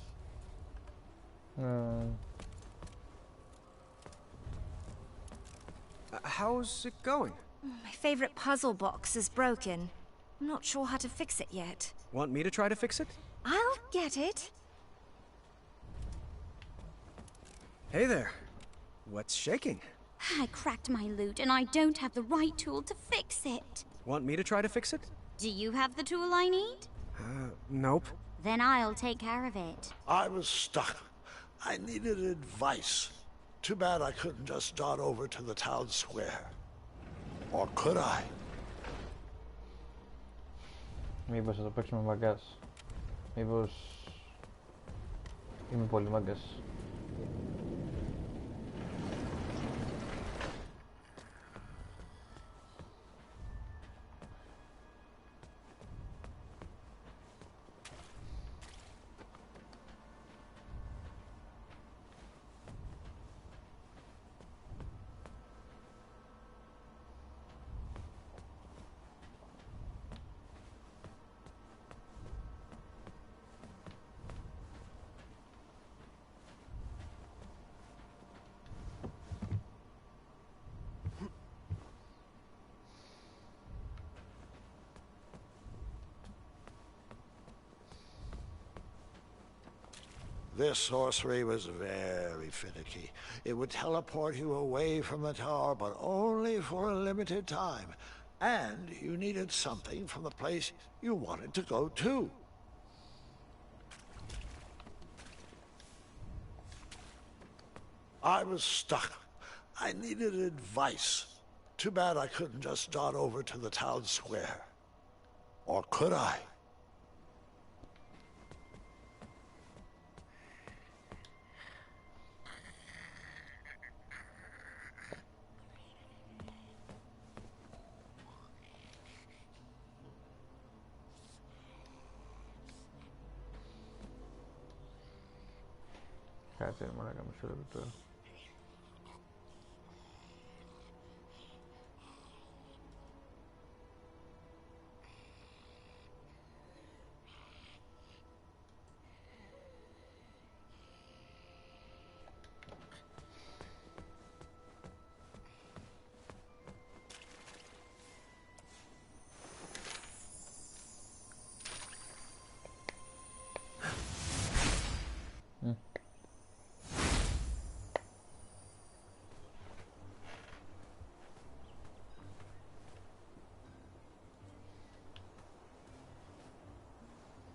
How's it going? My favorite puzzle box is broken. I'm not sure how to fix it yet. Want me to try to fix it? I'll get it. Hey there. What's shaking? I cracked my lute and I don't have the right tool to fix it. Want me to try to fix it? Do you have the tool I need? Nope. Then I'll take care of it. I was stuck. I needed advice. Too bad I couldn't just dart over to the town square. Or could I? Μήπως θα το παίξουμε μαγκάς. Μήπως... είμαι πολύ μαγκάς. This sorcery was very finicky. It would teleport you away from the tower, but only for a limited time. And you needed something from the place you wanted to go to. I was stuck. I needed advice. Too bad I couldn't just dart over to the town square. Or could I? Κάτσε μόνο να κάνω μισό λεπτό τώρα.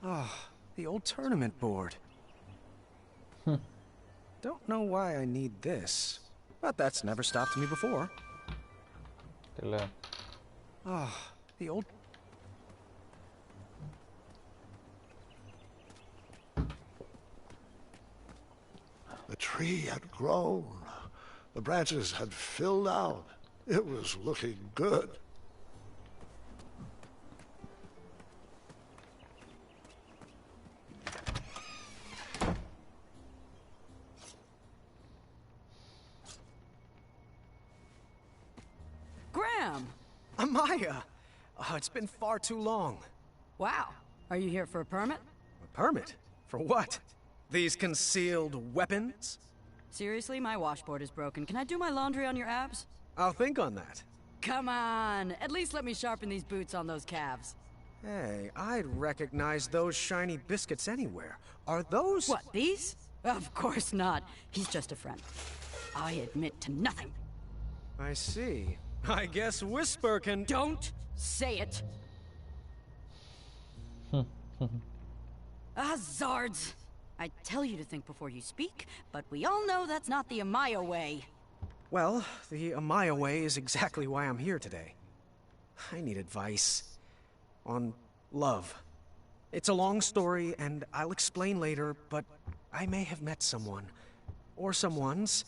Oh, the old tournament board. Don't know why I need this, but that's never stopped me before. Τι λέω. Oh, the old... The tree had grown. The branches had filled out. It was looking good. Graham! Amaya! Oh, it's been far too long. Wow. Are you here for a permit? A permit? For what? These concealed weapons? Seriously, my washboard is broken. Can I do my laundry on your abs? I'll think on that. Come on. At least let me sharpen these boots on those calves. Hey, I'd recognize those shiny biscuits anywhere. Are those... What, these? Of course not. He's just a friend. I admit to nothing. I see. I guess Whisper can... Don't say it! Zards! I tell you to think before you speak, but we all know that's not the Amaya way. Well, the Amaya way is exactly why I'm here today. I need advice. On love. It's a long story, and I'll explain later, but I may have met someone. Or someone's.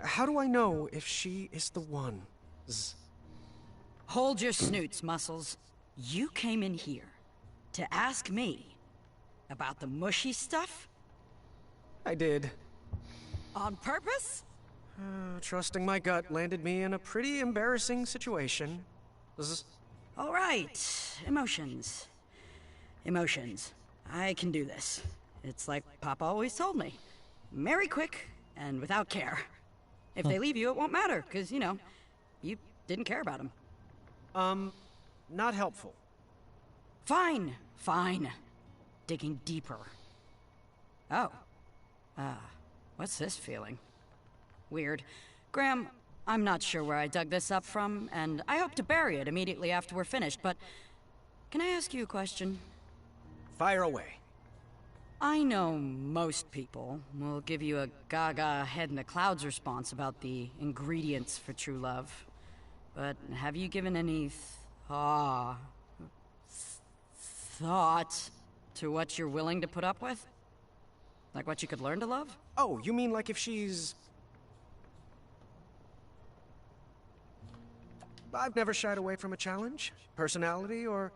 How do I know if she is the one? Hold your snoots, Muscles. You came in here to ask me about the mushy stuff? I did. On purpose? Trusting my gut landed me in a pretty embarrassing situation. All right. Emotions. Emotions. I can do this. It's like Papa always told me. Marry quick and without care. If they leave you, it won't matter, because, you know, you didn't care about them. Not helpful. Fine, fine. Digging deeper. Oh. What's this feeling? Weird. Graham, I'm not sure where I dug this up from, and I hope to bury it immediately after we're finished, but can I ask you a question? Fire away. I know most people will give you a gaga head in the clouds response about the ingredients for true love, but have you given any thought to what you're willing to put up with? Like what you could learn to love? Oh, you mean like if she's... I've never shied away from a challenge, personality or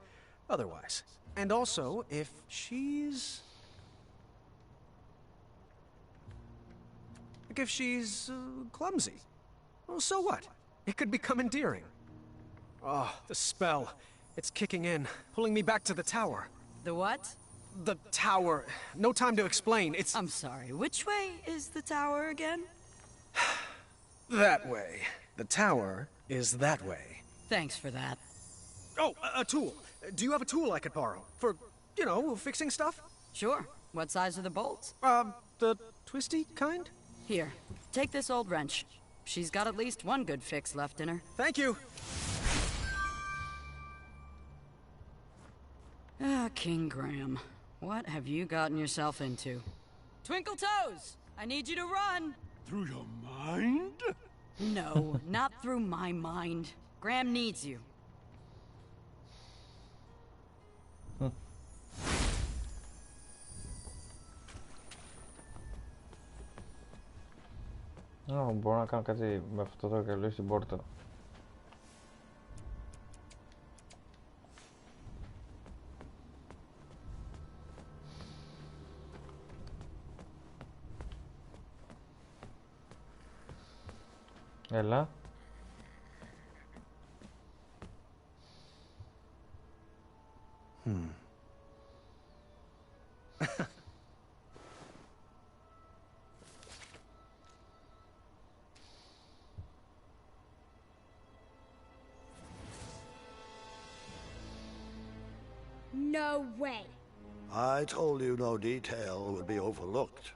otherwise. And also, if she's... Like if she's clumsy. Well, so what? It could become endearing. Oh, the spell. It's kicking in, pulling me back to the tower. The what? The tower. No time to explain. It's... I'm sorry, which way is the tower again? That way. The tower is that way. Thanks for that. Oh, a tool. Do you have a tool I could borrow? For, you know, fixing stuff? Sure. What size are the bolts? The twisty kind? Here, take this old wrench. She's got at least one good fix left in her. Thank you. King Graham, what have you gotten yourself into? Twinkle Toes, I need you to run. Through your mind? No, not through my mind. Graham needs you. Μπορώ να κάνω κάτι με αυτό το καλώ στην πόρτα. Έλα. No way. I told you no detail would be overlooked.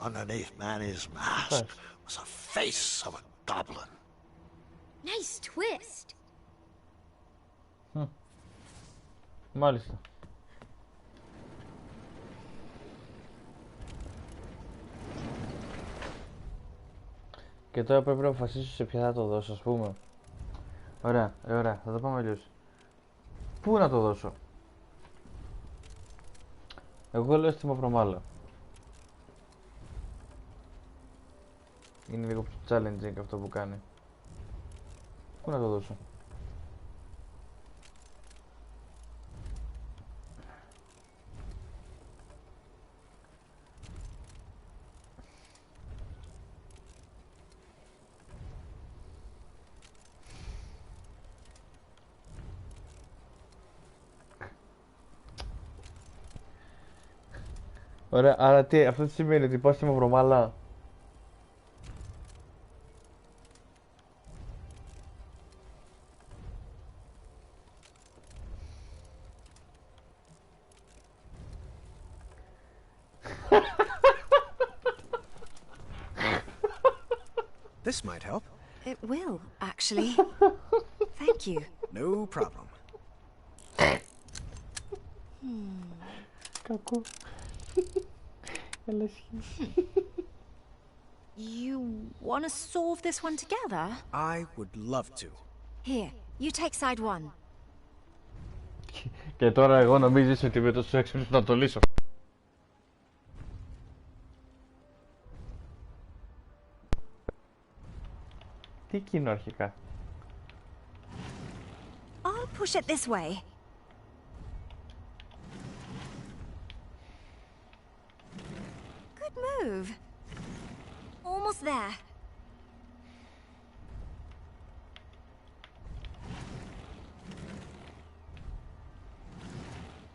Underneath Manny's mask was a face of a goblin. Nice twist. Μάλιστα. Και τώρα πρέπει να αποφασίσω σε ποια θα το δώσω, ας πούμε. Ωραία, ωραία, θα το πάμε αλλιώς. Πού να το δώσω? Εγώ λέω στη μαυρομάλα. Είναι λίγο πιο challenging αυτό που κάνει. Πού να το δώσω? Ωραία, άρα τι, αυτό τι σημαίνει, ότι πάω στη μαυρομάλα? This might help. It will, actually. Thank you. No problem. Κακό. You want to solve this one together? I would love to. Here, you take side one. Και τώρα εγώ νομίζεις ότι με το σεξ να το λύσω? Τι εκείνο αρχικά? I'll push it this way. Good move. Almost there.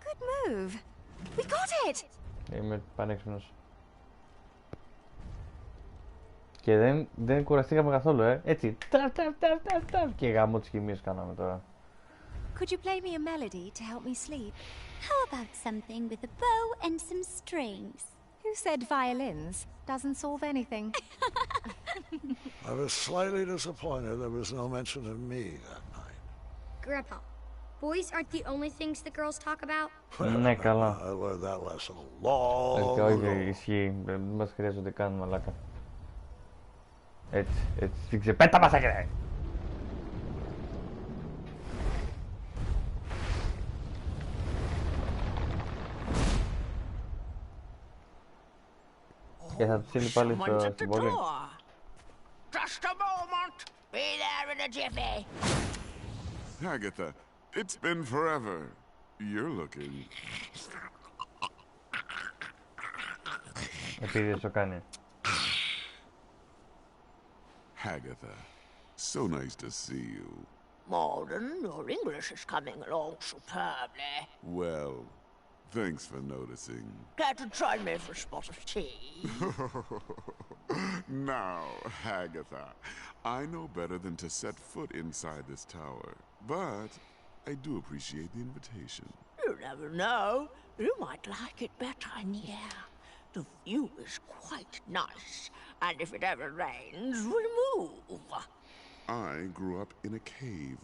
Good move. We got it. Είμαι πανέξυπνος. Και δεν κουραστήκαμε καθόλου, έτσι. Και γάμο τις χημίες κάναμε τώρα. Could you play me a melody to help me sleep? How about something with a bow and some strings? Who said violins? Doesn't solve anything. I was slightly disappointed there was no mention of me that night. Grandpa, boys aren't the only things the girls talk about. Ναι, καλά. I learned that lesson long Όχι, ago. ισχύει. Δεν μας χρειάζονται καν, μαλάκα. Έτσι, σφίξε. Πέτα μας, άγρε! Και θα στείλει πάλι στην πόλη. Just a moment. Be there in a jiffy. Agatha, it's been forever. You're looking. Επειδή το κάνει. Agatha, so nice to see you. Malden, your English is coming along superbly. Well, thanks for noticing. Care to join me for a spot of tea? Now, Agatha, I know better than to set foot inside this tower, but I do appreciate the invitation. You never know. You might like it better in here. The view is quite nice, and if it ever rains, we'll move. I grew up in a cave,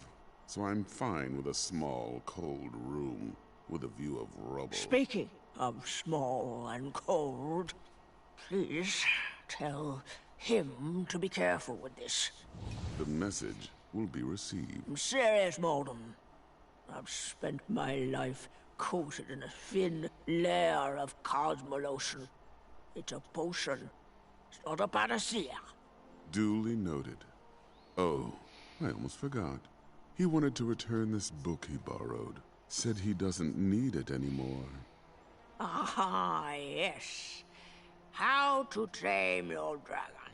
so I'm fine with a small, cold room with a view of rubble. Speaking of small and cold, please tell him to be careful with this. The message will be received. I'm serious, Malden. I've spent my life coated in a thin layer of cosmolotion. It's a potion. It's not a panacea. Duly noted. Oh, I almost forgot. He wanted to return this book he borrowed. Said he doesn't need it anymore. Ah, yes. How to Tame Your Dragon.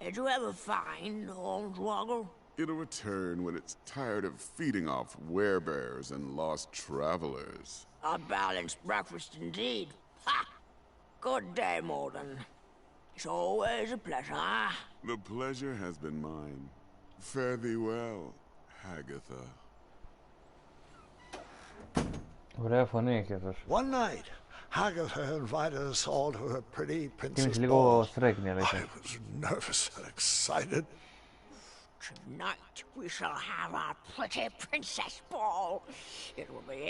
Did you ever find Hornswoggle? It'll return when it's tired of feeding off werebears and lost travelers. A balanced breakfast indeed. Ha! Good day, Malden. It's always a pleasure. The pleasure has been mine. Fare thee well, Agatha. Ωραία φωνή έχει αυτός. One night, Agatha invited us all to her pretty princess Θύμισε λίγο ball. στρέκνη, I αλήθεια. was nervous and excited. Tonight we shall have our pretty princess ball. It will be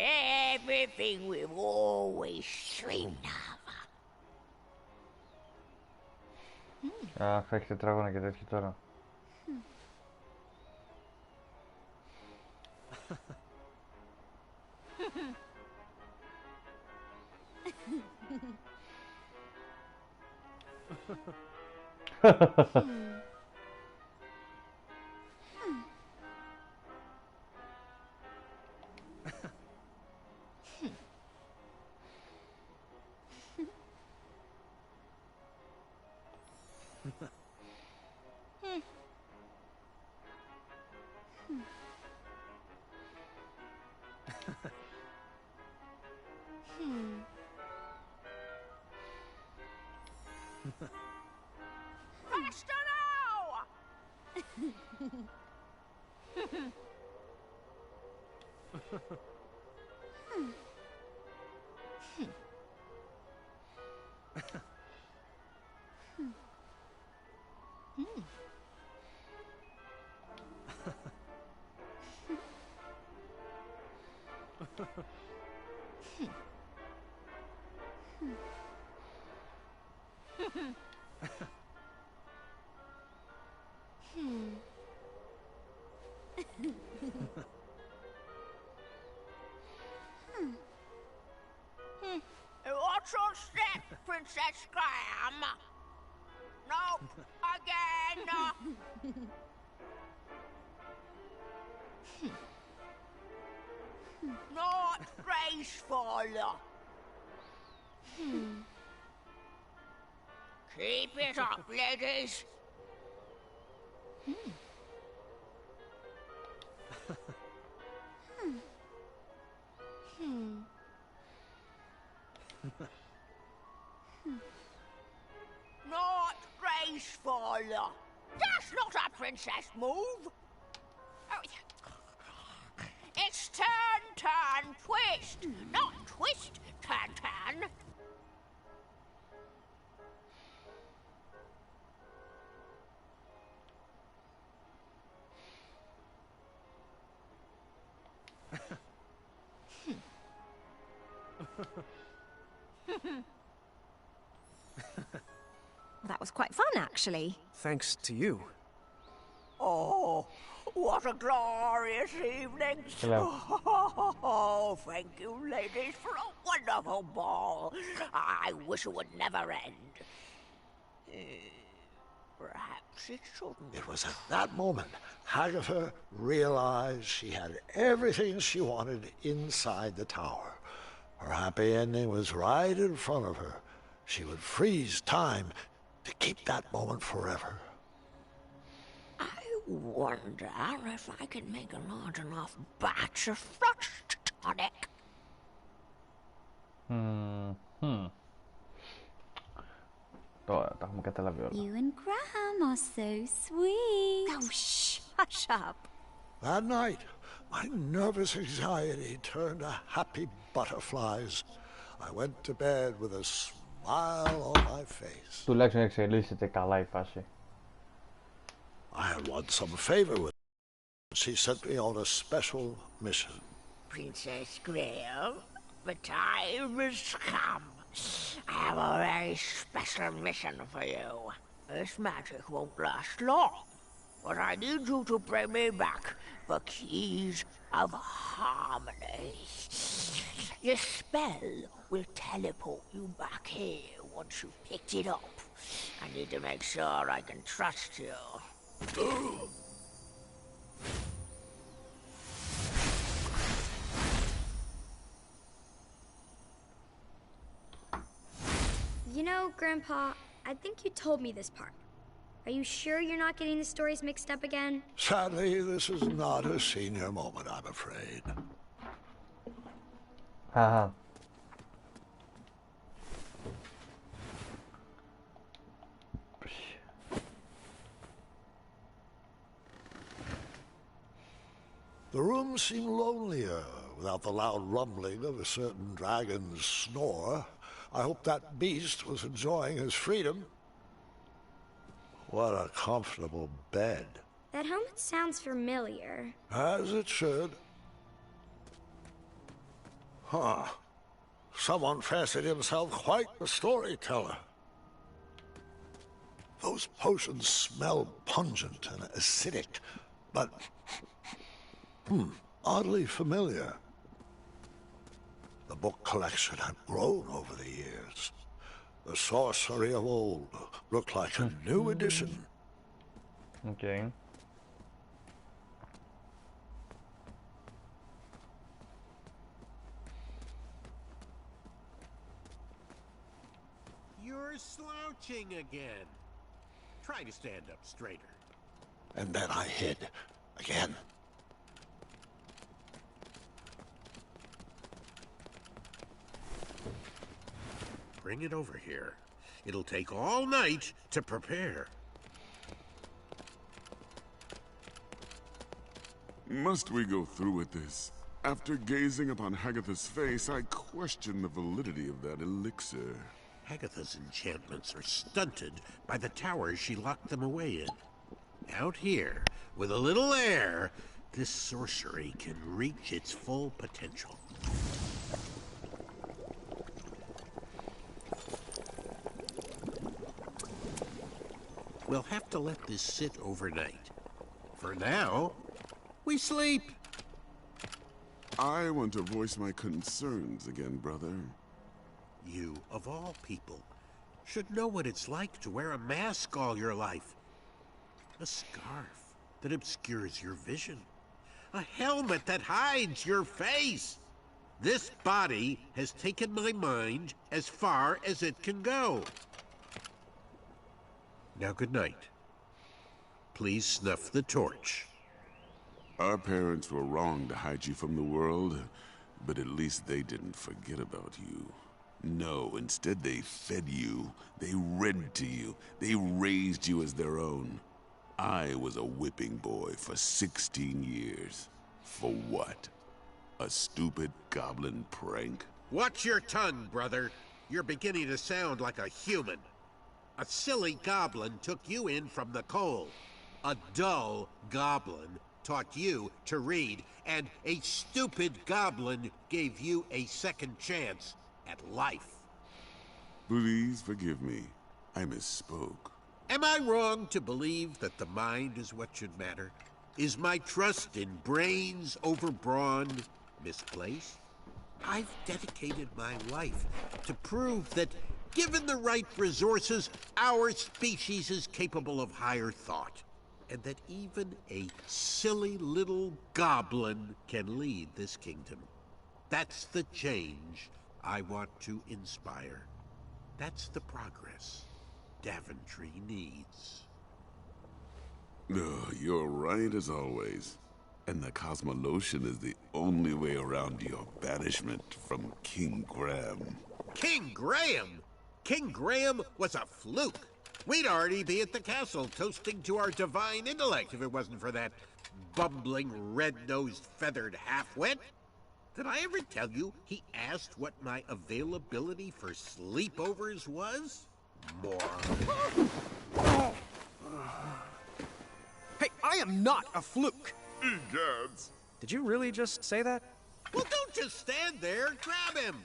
everything we've always dreamed of. Α, θα έχει τετράγωνα και τέτοιο τώρα. Faster now! Watch your step, Princess Graham. No, again. Not graceful. Keep it up, ladies. Not graceful. That's not a princess move. Oh, Tan, twist! Not twist, Tan Tan! That was quite fun, actually. Thanks to you. Oh, what a glorious evening! Hello. Oh, thank you, ladies, for a wonderful ball. I wish it would never end. Perhaps it shouldn't. It was at that moment Hagatha realized she had everything she wanted inside the tower. Her happy ending was right in front of her. She would freeze time to keep that moment forever. I wonder if I can make a large enough batch of frost tonic. You and Graham are so sweet. Oh, shh! Hush up. That night, my nervous anxiety turned to happy butterflies. I went to bed with a smile on my face. Τουλάχιστον εξελίσσεται καλά η φάση. I had won some favor with her. She sent me on a special mission. Princess Graham, the time has come. I have a very special mission for you. This magic won't last long, but I need you to bring me back the keys of harmony. Your spell will teleport you back here once you've picked it up. I need to make sure I can trust you. You know, Grandpa, I think you told me this part. Are you sure you're not getting the stories mixed up again? Sadly, this is not a senior moment, I'm afraid. Haha. The room seemed lonelier without the loud rumbling of a certain dragon's snore. I hope that beast was enjoying his freedom. What a comfortable bed. That helmet sounds familiar. As it should. Huh. Someone fancied himself quite the storyteller. Those potions smell pungent and acidic, but oddly familiar. The book collection had grown over the years. The sorcery of old looked like a new edition. Okay. You're slouching again. Try to stand up straighter. And then I hid again. Bring it over here. It'll take all night to prepare. Must we go through with this? After gazing upon Hagatha's face, I question the validity of that elixir. Hagatha's enchantments are stunted by the towers she locked them away in. Out here, with a little air, this sorcery can reach its full potential. We'll have to let this sit overnight. For now, we sleep. I want to voice my concerns again, brother. You, of all people, should know what it's like to wear a mask all your life. A scarf that obscures your vision. A helmet that hides your face. This body has taken my mind as far as it can go. Now, good night. Please snuff the torch. Our parents were wrong to hide you from the world, but at least they didn't forget about you. No, instead they fed you, they read to you, they raised you as their own. I was a whipping boy for 16 years. For what? A stupid goblin prank? Watch your tongue, brother. You're beginning to sound like a human. A silly goblin took you in from the cold. A dull goblin taught you to read, and a stupid goblin gave you a second chance at life. Please forgive me. I misspoke. Am I wrong to believe that the mind is what should matter? Is my trust in brains over brawn misplaced? I've dedicated my life to prove that, given the right resources, our species is capable of higher thought, and that even a silly little goblin can lead this kingdom. That's the change I want to inspire. That's the progress Daventry needs. You're right as always. And the Cosmolotion is the only way around your banishment from King Graham. King Graham? King Graham was a fluke. We'd already be at the castle toasting to our divine intellect if it wasn't for that bumbling, red-nosed, feathered half-wit. Did I ever tell you he asked what my availability for sleepovers was? Moron. Hey, I am not a fluke! Egads! Did you really just say that? Well, don't just stand there. Grab him.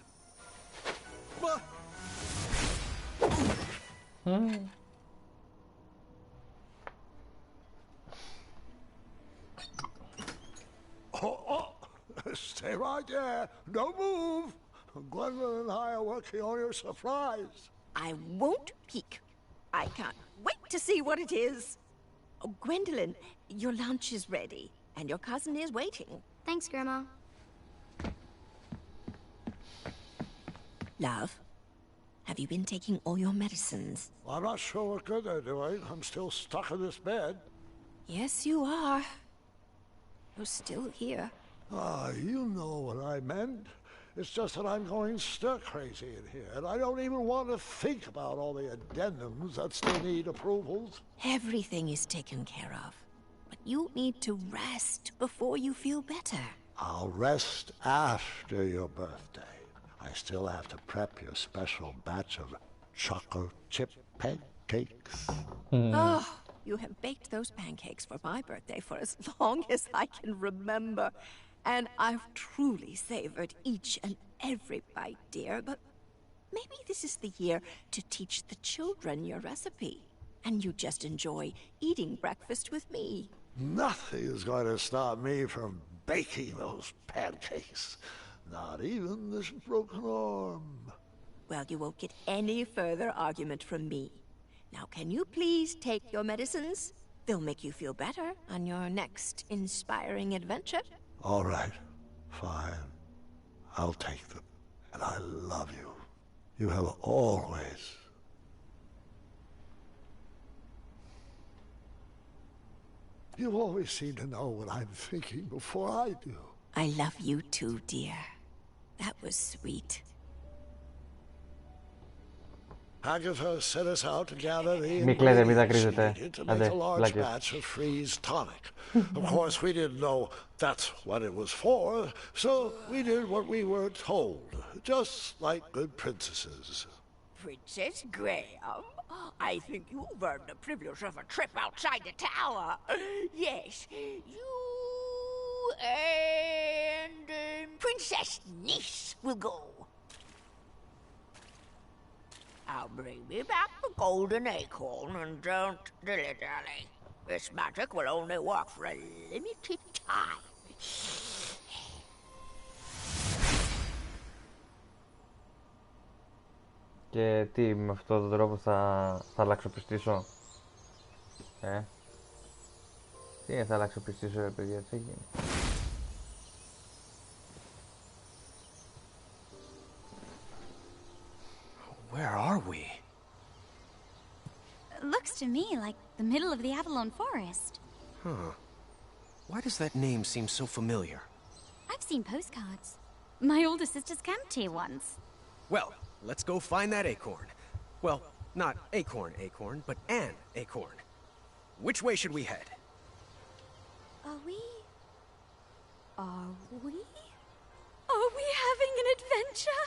Stay right there. Don't move. Gwendolyn and I are working on your surprise. I won't peek. I can't wait to see what it is. Oh, Gwendolyn, your lunch is ready, and your cousin is waiting. Thanks, Grandma. Love, have you been taking all your medicines? I'm not sure what good they're doing. I'm still stuck in this bed. Yes, you are. You're still here. You know what I meant. It's just that I'm going stir-crazy in here, and I don't even want to think about all the addendums that still need approvals. Everything is taken care of, but you need to rest before you feel better. I'll rest after your birthday. I still have to prep your special batch of chocolate chip pancakes. Oh, you have baked those pancakes for my birthday for as long as I can remember. And I've truly savored each and every bite, dear, but maybe this is the year to teach the children your recipe. And you just enjoy eating breakfast with me. Nothing is going to stop me from baking those pancakes. Not even this broken arm. Well, you won't get any further argument from me. Now, can you please take your medicines? They'll make you feel better on your next inspiring adventure. All right, fine. I'll take them. And I love you. You have always. You always seem to know what I'm thinking before I do. I love you too, dear. That was sweet. Agatha sent us out to gather the Μη κλαίτε, μην ingredients δακρύζετε. needed to make Άντε, a large πλάκες. batch of freeze tonic. Of course, we didn't know that's what it was for, so we did what we were told, just like good princesses. Princess Graham, I think you've earned the privilege of a trip outside the tower. Yes, you and Princess Niece will go. I'll bring me back the golden acorn and don't dilly-dally. This magic will only work for a limited time. Και τι, με αυτόν τον τρόπο θα αλλάξω πιστήσω. Τι θα αλλάξω πιστήσω, ρε παιδιά, τι έγινε. Where are we? Looks to me like the middle of the Avalon Forest. Huh. Why does that name seem so familiar? I've seen postcards. My older sisters camped here once. Well, let's go find that acorn. Well, not acorn, but an acorn. Which way should we head? Are we? adventure?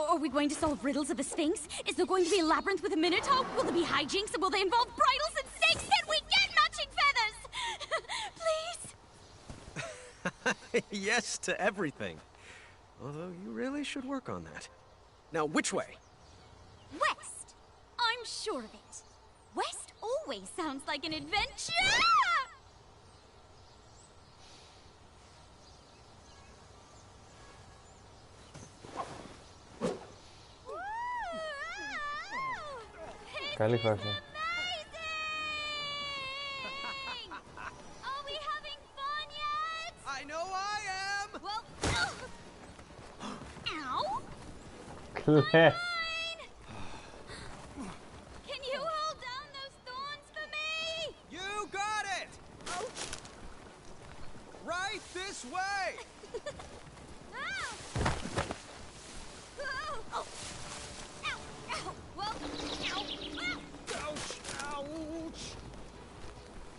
Are we going to solve riddles of the Sphinx? Is there going to be a labyrinth with a minotaur? Will there be hijinks, and will they involve bridles and snakes? Can we get matching feathers? Please? Yes to everything. Although you really should work on that. Now, which way? West. I'm sure of it. West always sounds like an adventure! Καλή φάση. Are we having fun yet? I know I am! Well, ow! Κλαις. Can you hold down those thorns for me? You got it! Right this way! Ow! Oh. Ow! Ow! Well, ow! Ouch! Ouch!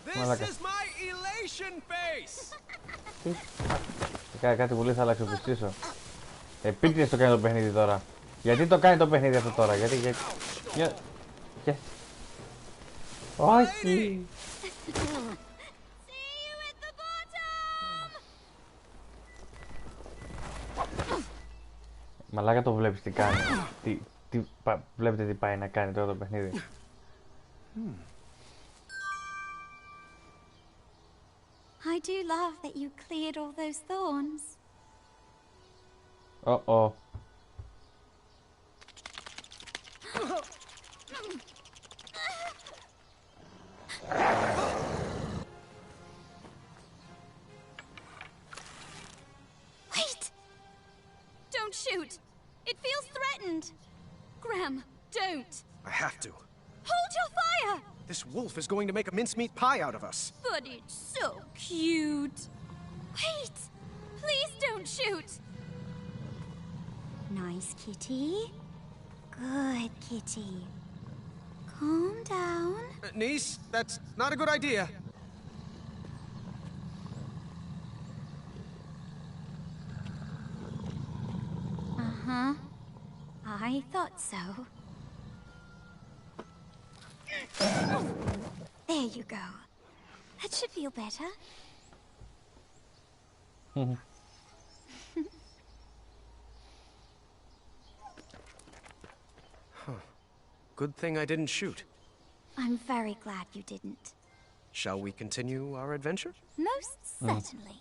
This Μαλάκα. is my elation face! Κάτι που λέει θα αλλαξοπιστήσω. Επίτηδες το κάνει το παιχνίδι τώρα. Γιατί το κάνει το παιχνίδι αυτό τώρα, γιατί... Όχι! Μαλάκα το βλέπεις τι κάνει. Βλέπετε τι πάει να κάνει τώρα το παιχνίδι. I do love that you cleared all those thorns. Uh-oh. Wait! Don't shoot! It feels threatened! Graham, don't! I have to. Hold your fire! This wolf is going to make a mincemeat pie out of us. But it's so cute! Wait! Please don't shoot! Nice kitty. Good kitty. Calm down. Niece, that's not a good idea. Uh-huh. I thought so. There you go. That should feel better. Good thing I didn't shoot. I'm very glad you didn't. Shall we continue our adventure? Most certainly.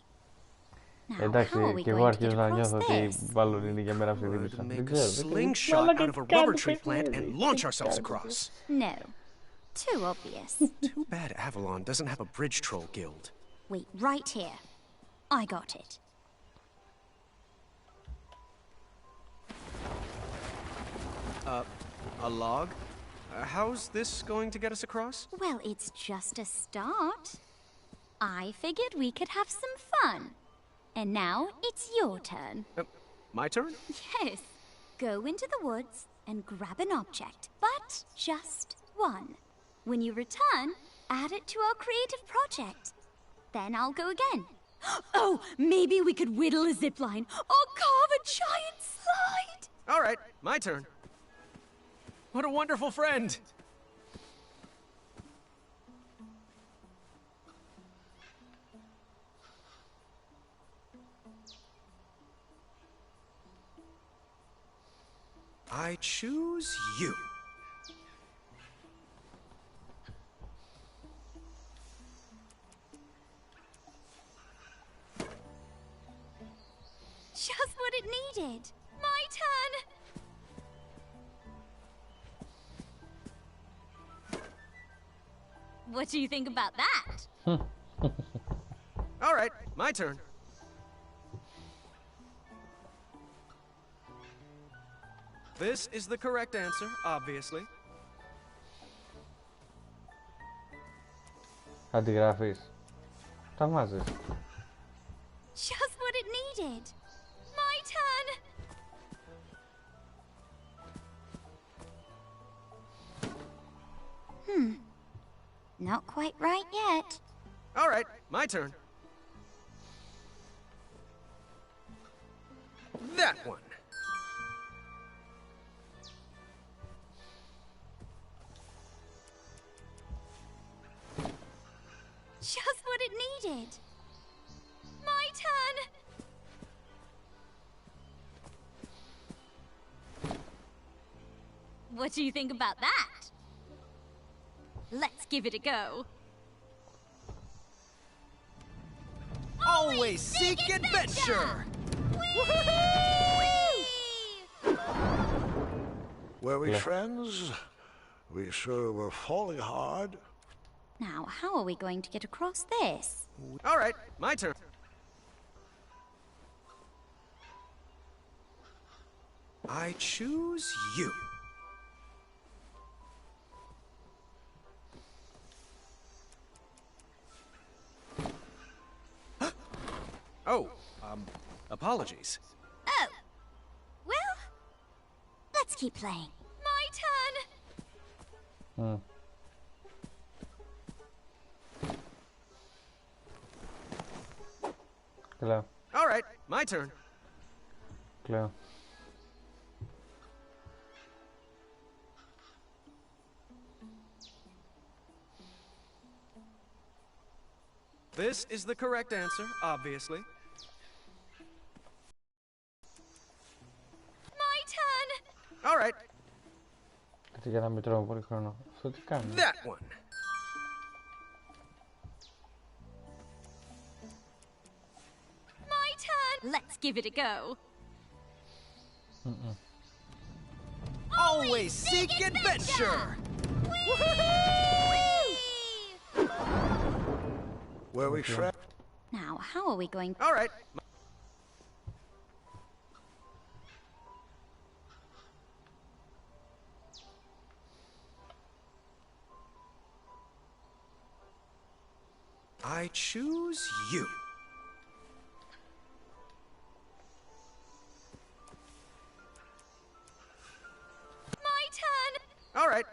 Now, how are Εντάξει, we και εγώ going to get αρχίζω να across νιώθω ότι this? μάλλον είναι για μένα αυτή τη δίπλα. Make Δεν a ξέρω. slingshot out of a rubber tree plant and launch ourselves across. No. Too obvious. Too bad Avalon doesn't have a bridge troll guild. Wait, right here. I got it. A log? How's this going to get us across? Well, it's just a start. I figured we could have some fun. And now it's your turn. My turn? Yes. Go into the woods and grab an object, but just one. When you return, add it to our creative project. Then I'll go again. Oh, maybe we could whittle a zipline or carve a giant slide. All right, my turn. What a wonderful friend! I choose you. Just what it needed. My turn. What do you think about that? All right, my turn. This is the correct answer, obviously. Αντιγραφής. Τα βάζεις. Just what it needed. My turn. Not quite right yet. All right, my turn. That one. needed. My turn. What do you think about that? Let's give it a go. Always seek adventure! Were we friends? We sure were falling hard. Now, how are we going to get across this? All right, my turn. I choose you. Oh, apologies. Oh. Well, let's keep playing. My turn. Claro. All right, my turn. Claro. This is the correct answer, obviously. My turn. All right. Για να μετρώω πολύ χρόνο. Αυτό τι κάνει. That one. My turn. Let's give it a go. Always seek adventure! Were we friends? Now, how are we going? All right. I choose you. My turn. All right.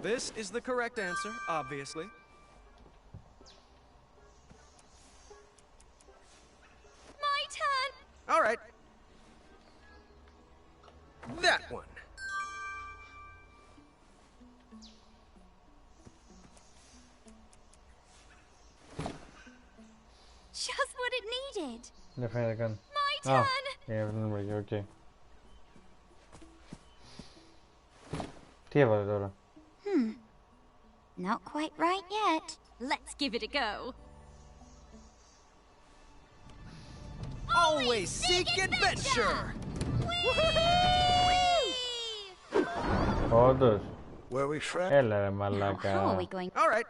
This is the correct answer, obviously. My turn. All right. That one. Just what it needed. Δεν φαίνεται καν. My turn. Δεν βρήκε, οκ. Τι έβαλε τώρα? Not quite right yet. Let's give it a go. Always seek adventure! Όντως. Were we friends? Έλα ρε Now, how are μαλάκα. we going? All right.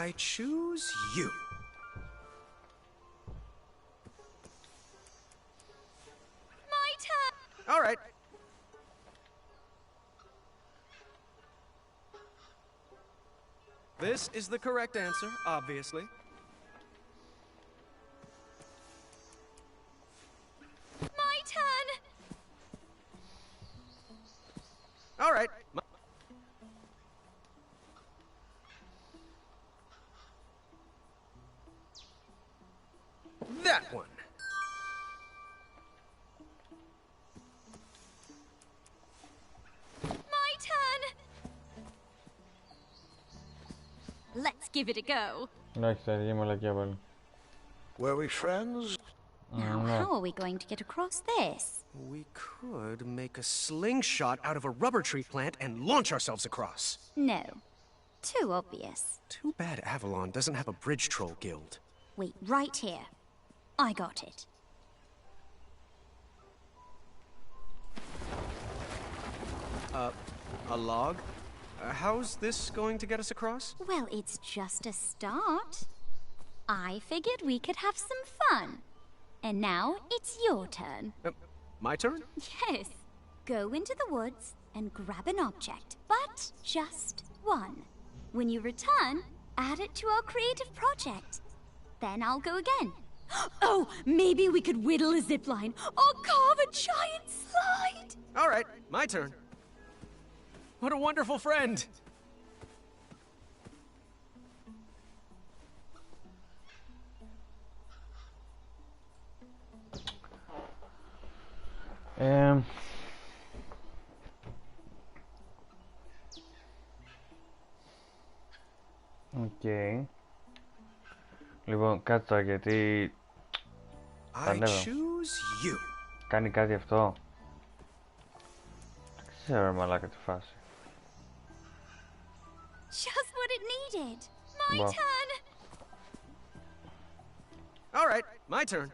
I choose you. My turn. All right. This is the correct answer, obviously. My turn. All right. That one. My turn. Let's give it a go. Εντάξει, θα βγει μαλακιά πάλι. Were we friends? Now, how are we going to get across this? We could make a slingshot out of a rubber tree plant and launch ourselves across. No. Too obvious. Too bad Avalon doesn't have a bridge troll guild. Wait, right here. I got it. A log? How's this going to get us across? Well, it's just a start. I figured we could have some fun. And now it's your turn. My turn? Yes. Go into the woods and grab an object, but just one. When you return, add it to our creative project. Then I'll go again. Oh, maybe we could whittle a zipline or carve a giant slide. All right, my turn. What a wonderful friend. Οκ. Λοιπόν, κάτσε τώρα γιατί... Κάνει κάτι αυτό. Δεν ξέρω μαλάκα τη φάση. Just what it needed. My turn. All right, my turn.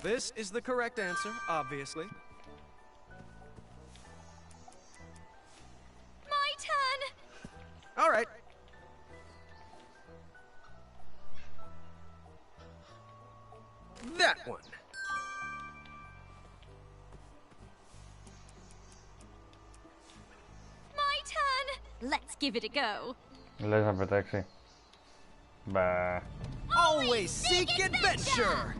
This is the correct answer, obviously. My turn. All right. That one. My turn. Let's give it a go. Λες να πετάξει. Μπα. Always seek adventure.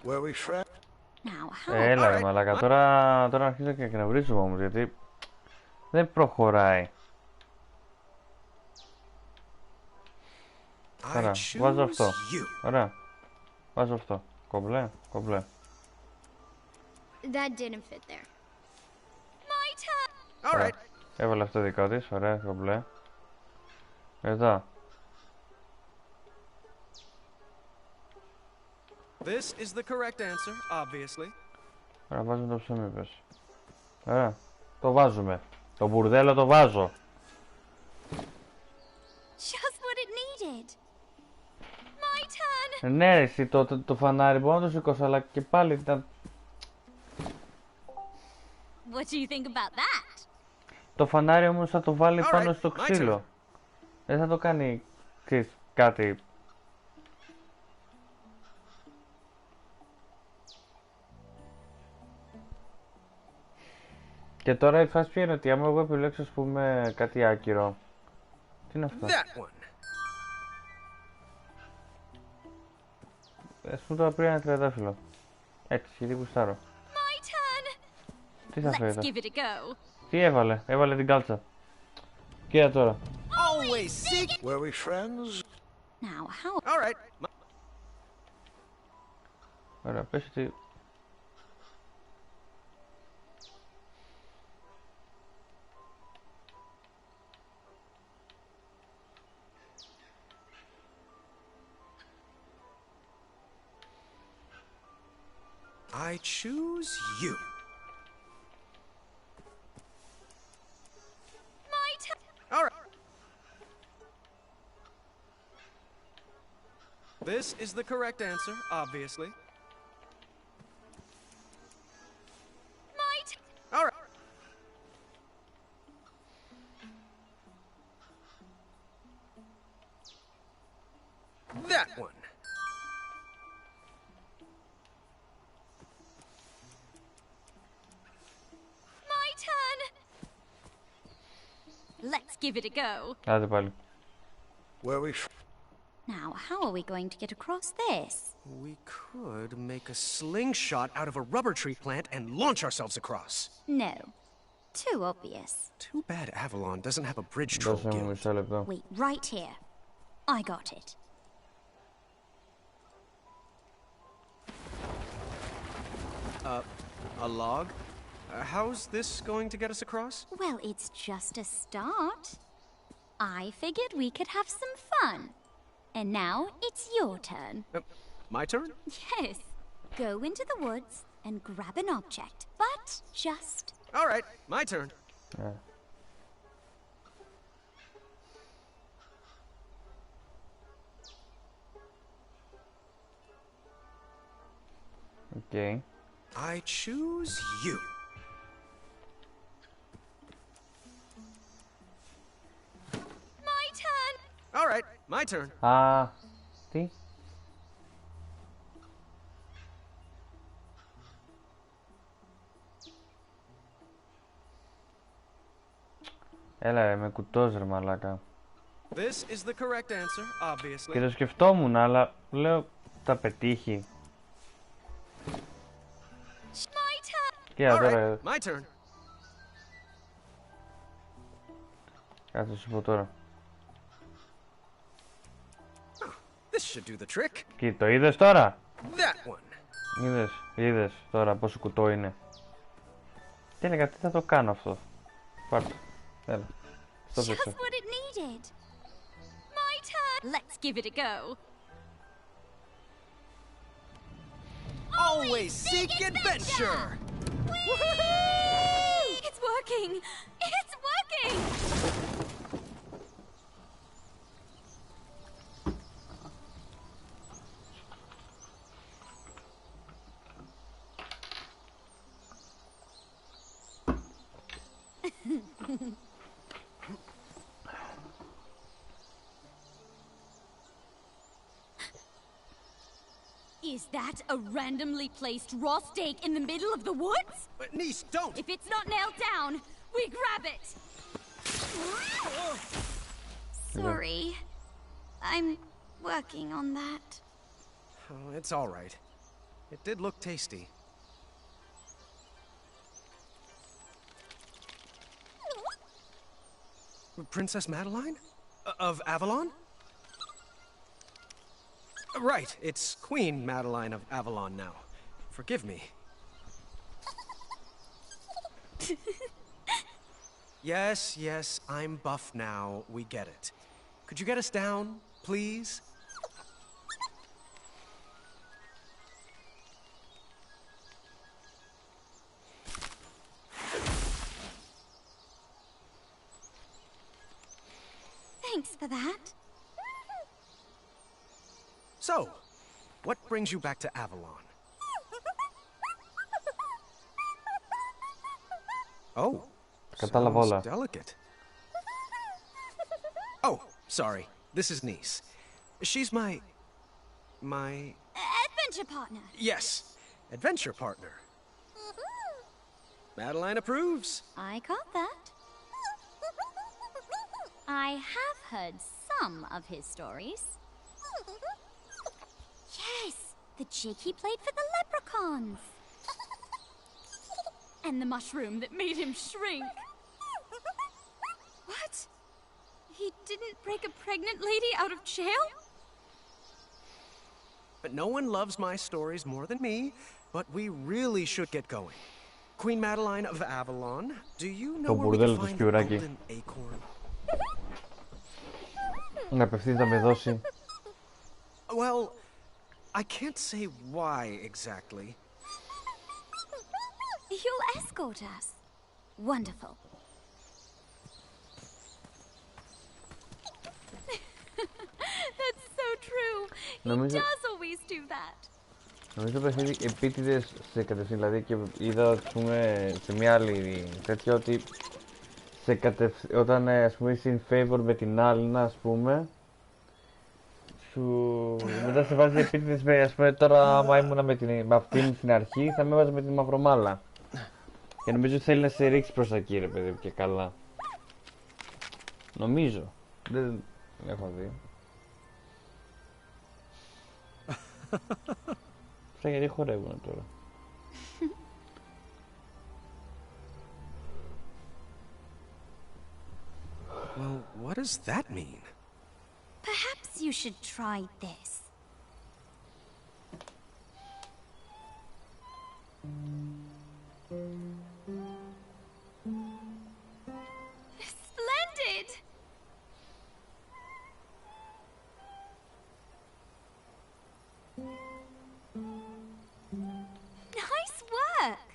Were we friends? Έλα ρε μαλάκα, τώρα αρχίζω και εκνευρίζομαι όμως γιατί δεν προχωράει. Ωραία, βάζω αυτό. Ωραία, βάζω αυτό. Κομπλέ, κομπλέ. That didn't fit there. My turn. Ωραία, έβαλε αυτό δικό της, ωραία, κομπλέ. Εδώ. This is the correct answer, obviously. Ωραία, βάζουμε το ψωμί πες. Ωραία, το βάζουμε. Το μπουρδέλο το βάζω. Just what it needed. My turn. Ναι ρε εσύ, το φανάρι μπορώ να το σηκώσω, αλλά και πάλι ήταν... What do you think about that? Το φανάρι όμως θα το βάλει πάνω στο ξύλο. Δεν θα το κάνει, ξέρεις, κάτι... Και τώρα η φάση ποια είναι ότι άμα εγώ επιλέξω, ας πούμε, κάτι άκυρο. Τι είναι αυτό? Ας πούμε τώρα πριν ένα τριαντάφυλλο. Έτσι, γιατί γουστάρω. Τι θα φέρει εδώ? Τι έβαλε? Έβαλε την κάλτσα. Κοίτα τώρα. Were we friends? Now, how... All right. Ωραία, πες ότι... I choose you. My turn. All right. This is the correct answer, obviously. My turn. All right. That one. Let's give it a go. Άντε πάλι. Were we... Now, how are we going to get across this? We could make a slingshot out of a rubber tree plant and launch ourselves across. No. Too obvious. Too bad Avalon doesn't have a bridge troll guild. Wait, right here. I got it. A log? How's this going to get us across? Well, it's just a start. I figured we could have some fun. And now it's your turn. My turn? Yes. Go into the woods and grab an object, but just... All right, my turn. Okay. I choose you. My turn. All right, my turn. Τι? Έλα με κουτός ρε μαλάκα. This is the correct answer, obviously. Και το σκεφτόμουν, αλλά λέω θα πετύχει. All right, my turn. Κάτσε σου πω τώρα. This should do the trick. Κοίτα, το είδες τώρα. That one. Είδες τώρα πόσο κουτό είναι. Και έλεγα τι θα το κάνω αυτό. Πάρτε. Έλα. Στο Just πίσω. what it needed. My turn. Let's give it a go. Always seek adventure. It's working. It's working. Is that a randomly placed raw steak in the middle of the woods? Niece, don't! If it's not nailed down, we grab it! Sorry. I'm working on that. Oh, it's all right. It did look tasty. Princess Madeline? Of Avalon? Right, it's Queen Madeline of Avalon now. Forgive me. Yes, I'm buff now. We get it. Could you get us down, please? Thanks for that. So, what brings you back to Avalon? Oh, sounds delicate. Oh, sorry. This is Niece. She's my Adventure partner. Yes, adventure partner. Madeline approves. I caught that. I have heard some of his stories. Yes, the jig he played for the leprechauns. And the mushroom that made him shrink. What? He didn't break a pregnant lady out of jail? But no one loves my stories more than me, but we really should get going. Queen Madeline of Avalon, do you know where we can find the golden acorn? Να απευθύνει να με δώσει. Well, I can't say why exactly. You'll escort us. Wonderful. That's so true. He does always do that. Νομίζω το παιχνίδι επίτηδες σε κατευθύνει, δηλαδή και είδα ας πούμε σε μια άλλη τέτοια ότι σε όταν ας πούμε είσαι in favor με την άλλη ας πούμε μετά σε βάζει επίτηδες με ας πούμε τώρα άμα ήμουνα με αυτήν την αρχή θα με έβαζε με την μαυρομάλα και νομίζω ότι θέλει να σε ρίξει προς τα εκεί ρε παιδί και καλά νομίζω δεν έχω δει αυτά γιατί χορεύουνε τώρα. Well, what does that mean? Perhaps you should try this. Splendid! Nice work!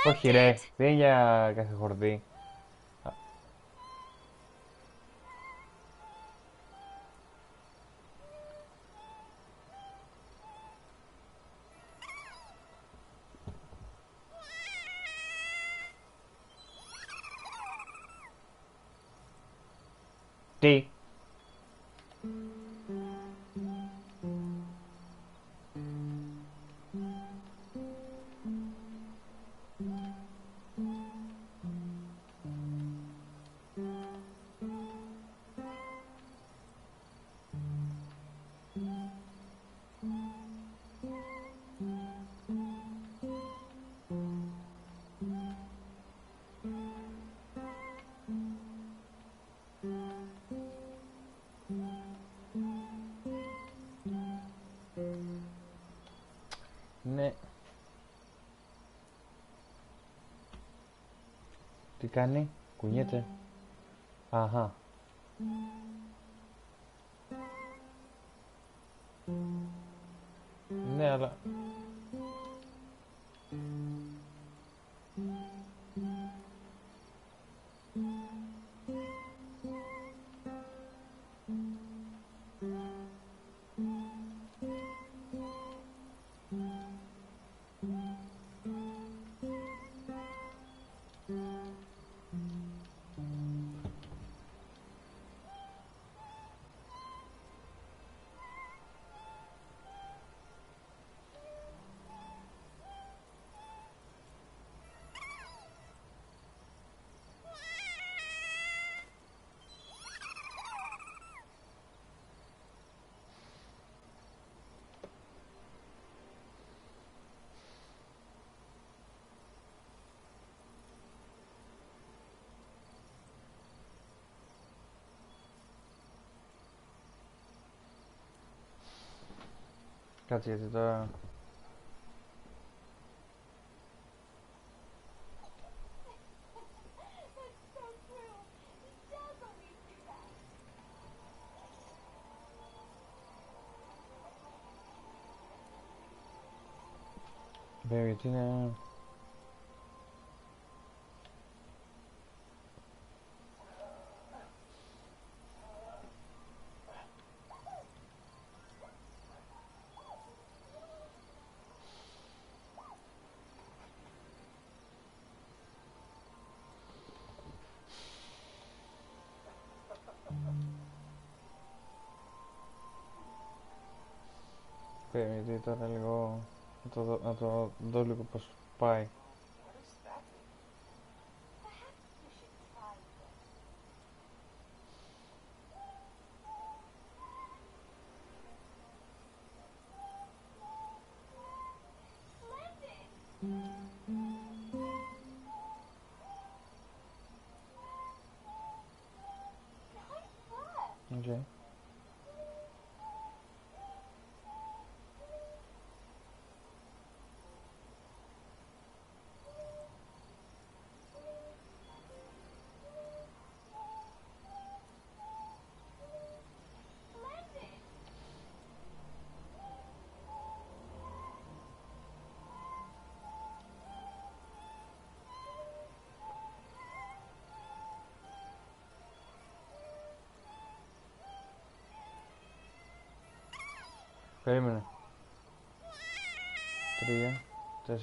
Όχι ρε, δεν είναι για κάθε χορδί. Τι? Ναι. Τι κάνει, κουνιέται. Αχα. Ναι, αλλά... Κάτσε γιατί τώρα... Βέβαια, τι είναι... Περίμενε τώρα λίγο να το δω λίγο πως πάει. Okay. Περίμενε. 3, 4,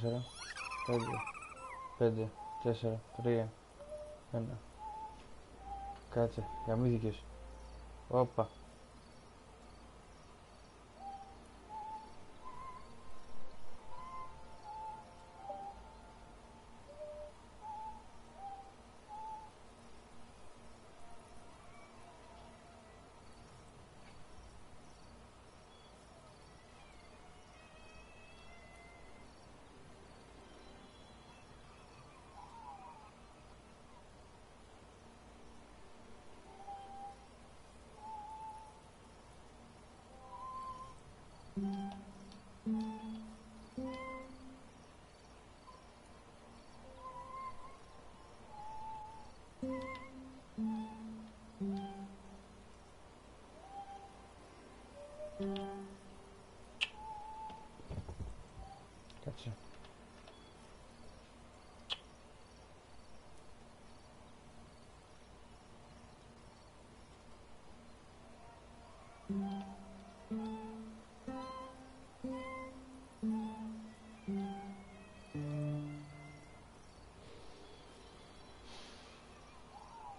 5, 4, 3, 1. Κάτσε, γαμήθηκες. Όπα.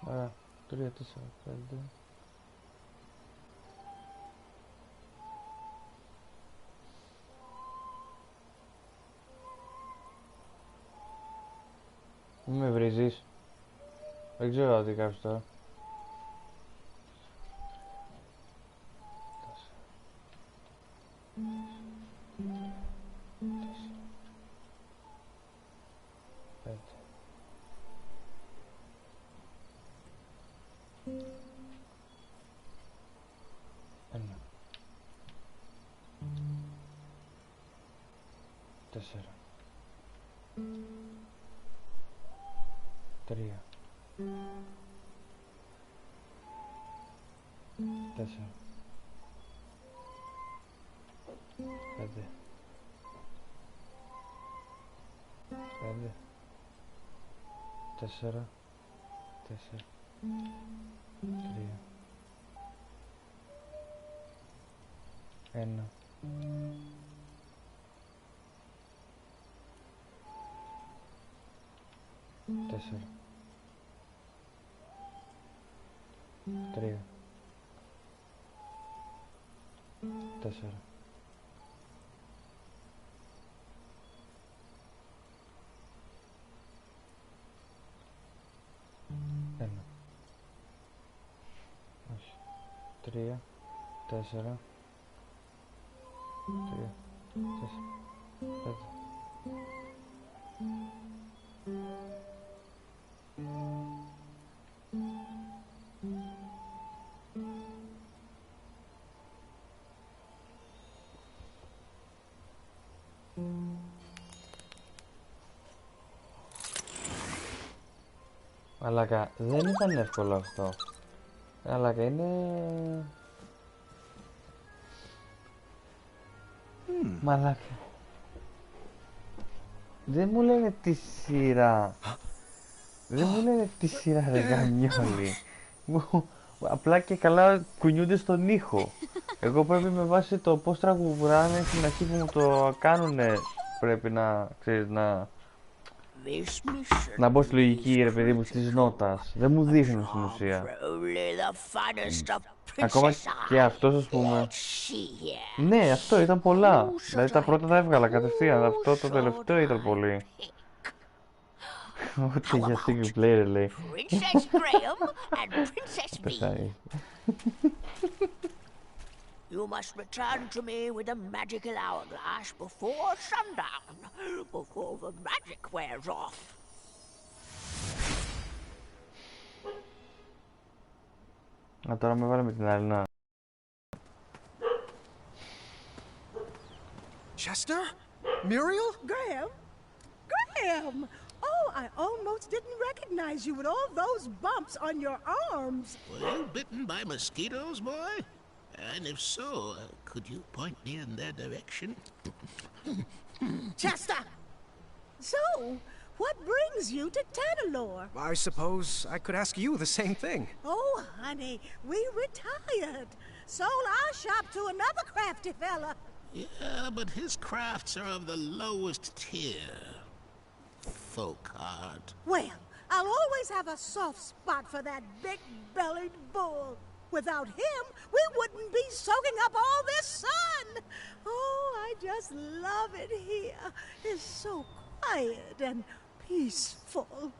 Ωραία, 3, 4, 5. Μην με βρίζεις. Δεν ξέρω τι κάνεις τώρα. Ένα. 4. 3. 4. 5. 5. 4. 4. 3. 1. 4. 3. 4. 1. Όχι. 3. 4. 3. 4. 5. Μαλάκα, δεν ήταν εύκολο αυτό. Μαλάκα, είναι... Μαλάκα. Δεν μου λένε τη σειρά. Δεν μου λένε τη σειρά, ρε γαμιόλι. Απλά και καλά κουνιούνται στον ήχο. Εγώ πρέπει με βάση το πώς τραγουδάνε στην αρχή που μου το κάνουνε, πρέπει να, ξέρεις, να μπω στη λογική, ρε παιδί μου, της νότας. Δεν μου δείχνουν στην ουσία. Ακόμα και αυτό, ας πούμε. Ναι, αυτό ήταν πολλά. Δηλαδή τα πρώτα τα έβγαλα κατευθείαν. Αυτό το τελευταίο ήταν πολύ. Ό,τι για single player λέει. Πεθάει. You must return to me with a magical hourglass before sundown, before the magic wears off. Α, τώρα με βάλε με την άλλη, να. Chester? Muriel? Graham? Graham! Oh, I almost didn't recognize you with all those bumps on your arms. Were you bitten by mosquitoes, boy? And if so, could you point me in their direction? Chester! So, what brings you to Tanalorr? I suppose I could ask you the same thing. Oh, honey, we retired. Sold our shop to another crafty fella. Yeah, but his crafts are of the lowest tier. Folk art. Well, I'll always have a soft spot for that big-bellied bull. Without him, we wouldn't be soaking up all this sun. Oh, I just love it here. It's so quiet and peaceful.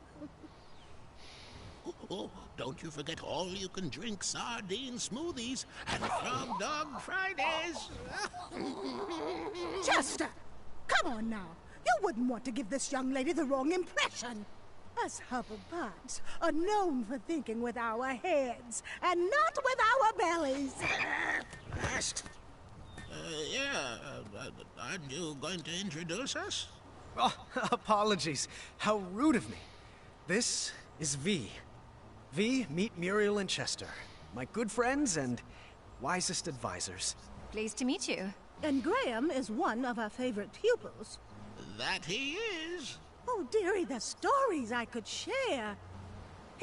Oh, don't you forget all you can drink sardine smoothies and frog dog Fridays. Chester, come on now. You wouldn't want to give this young lady the wrong impression. Us Hufflepuffs are known for thinking with our heads and not with our bellies. Aren't you going to introduce us? Oh, apologies. How rude of me. This is V. V, meet Muriel and Chester. My good friends and wisest advisors. Pleased to meet you. And Graham is one of our favorite pupils. That he is. Oh, dearie, the stories I could share.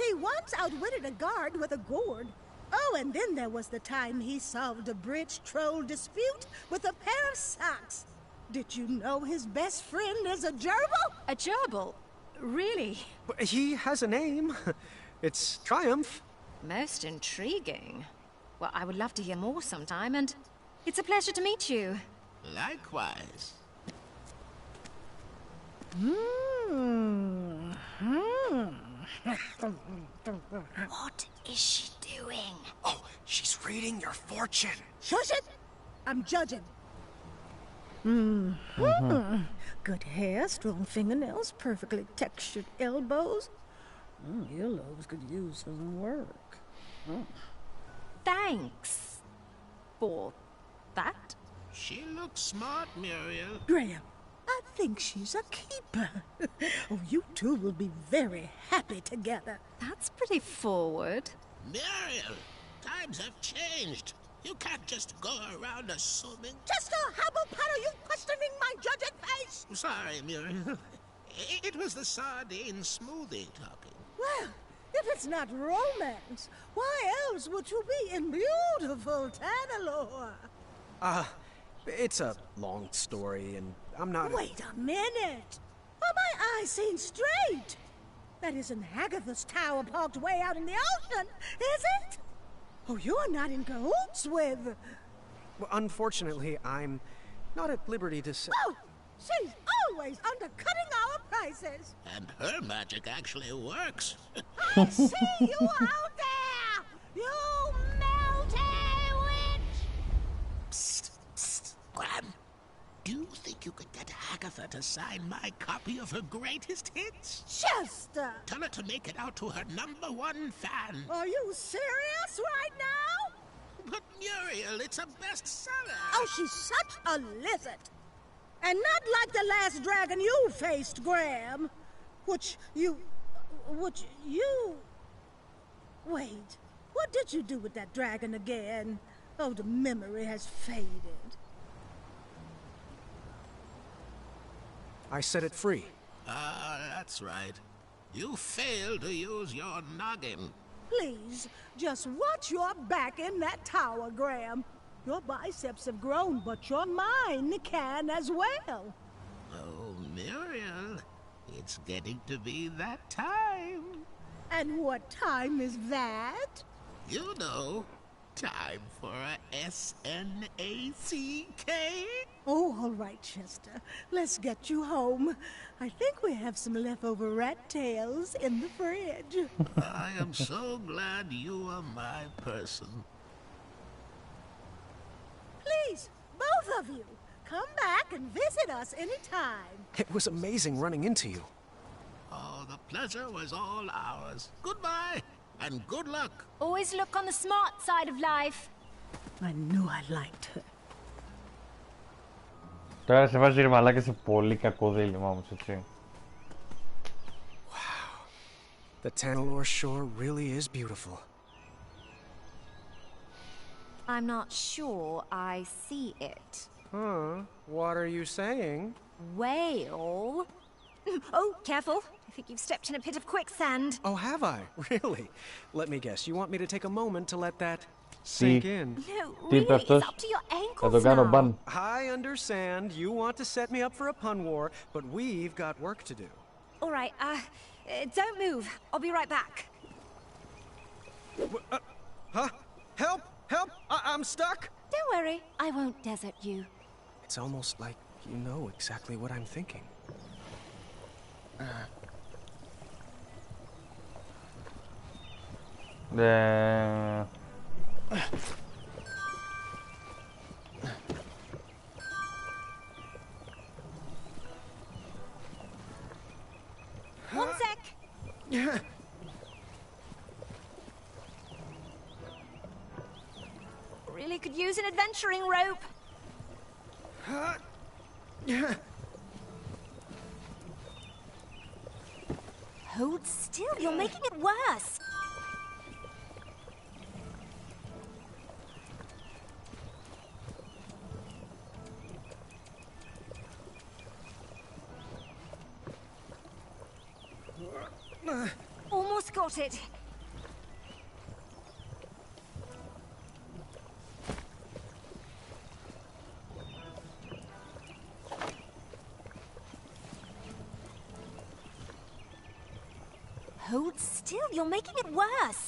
He once outwitted a guard with a gourd. Oh, and then there was the time he solved a bridge troll dispute with a pair of socks. Did you know his best friend is a gerbil? A gerbil? Really? He has a name. It's Triumph. Most intriguing. Well, I would love to hear more sometime, and it's a pleasure to meet you. Likewise. What is she doing? Oh, she's reading your fortune. Shush it! I'm judging. Good hair, strong fingernails, perfectly textured elbows. Earlobes could use some work. Thanks for that. She looks smart, Muriel. Graham, I think she's a keeper. Oh, you two will be very happy together. That's pretty forward. Muriel, times have changed. You can't just go around assuming. Chester, how about are you questioning my judging face? Sorry, Muriel. It was the sardine smoothie talking. Well, if it's not romance, why else would you be in beautiful Tanalorr? It's a long story, and I'm not... Wait a minute! Are my eyes seeing straight? That isn't Hagatha's tower parked way out in the ocean, is it? Oh, you're not in cahoots with... Well, unfortunately, I'm not at liberty to say... Oh! She's always undercutting our prices! And her magic actually works. I see you out there! You melty witch! Psst, psst, Graham. Do you think you could get Hagatha to sign my copy of her greatest hits? Chester! Tell her to make it out to her #1 fan. Are you serious right now? But Muriel, it's a bestseller. Oh, she's such a lizard. And not like the last dragon you faced, Graham. Which you... Wait, what did you do with that dragon again? Oh, the memory has faded. I set it free. That's right. You failed to use your noggin. Please, just watch your back in that tower, Graham. Your biceps have grown, but your mind can as well. Oh, Muriel, it's getting to be that time. And what time is that? You know, time for a SNACK. Oh, all right, Chester. Let's get you home. I think we have some leftover rat tails in the fridge. I am so glad you are my person. Please, both of you, come back and visit us anytime. It was amazing running into you. Oh, the pleasure was all ours. Goodbye, and good luck. Always look on the smart side of life. I knew I liked her. Τώρα σε βάζει ρημαλάκια σε πολύ κακό δίλημμα όμως, έτσι. Wow. The Tanalorr shore really is beautiful. I'm not sure I see it. Huh? What are you saying? Whale? Oh, careful. I think you've stepped in a pit of quicksand. Oh, have I? Really? Let me guess. You want me to take a moment to let that sink in? No, really, it's up to your ankles now. I understand. You want to set me up for a pun war, but we've got work to do. All right, don't move. I'll be right back. Huh? Help! Help! I'm stuck! Don't worry, I won't desert you. It's almost like you know exactly what I'm thinking. One sec. Really could use an adventuring rope. Hold still, you're making it worse. Almost got it. Hold still, you're making it worse.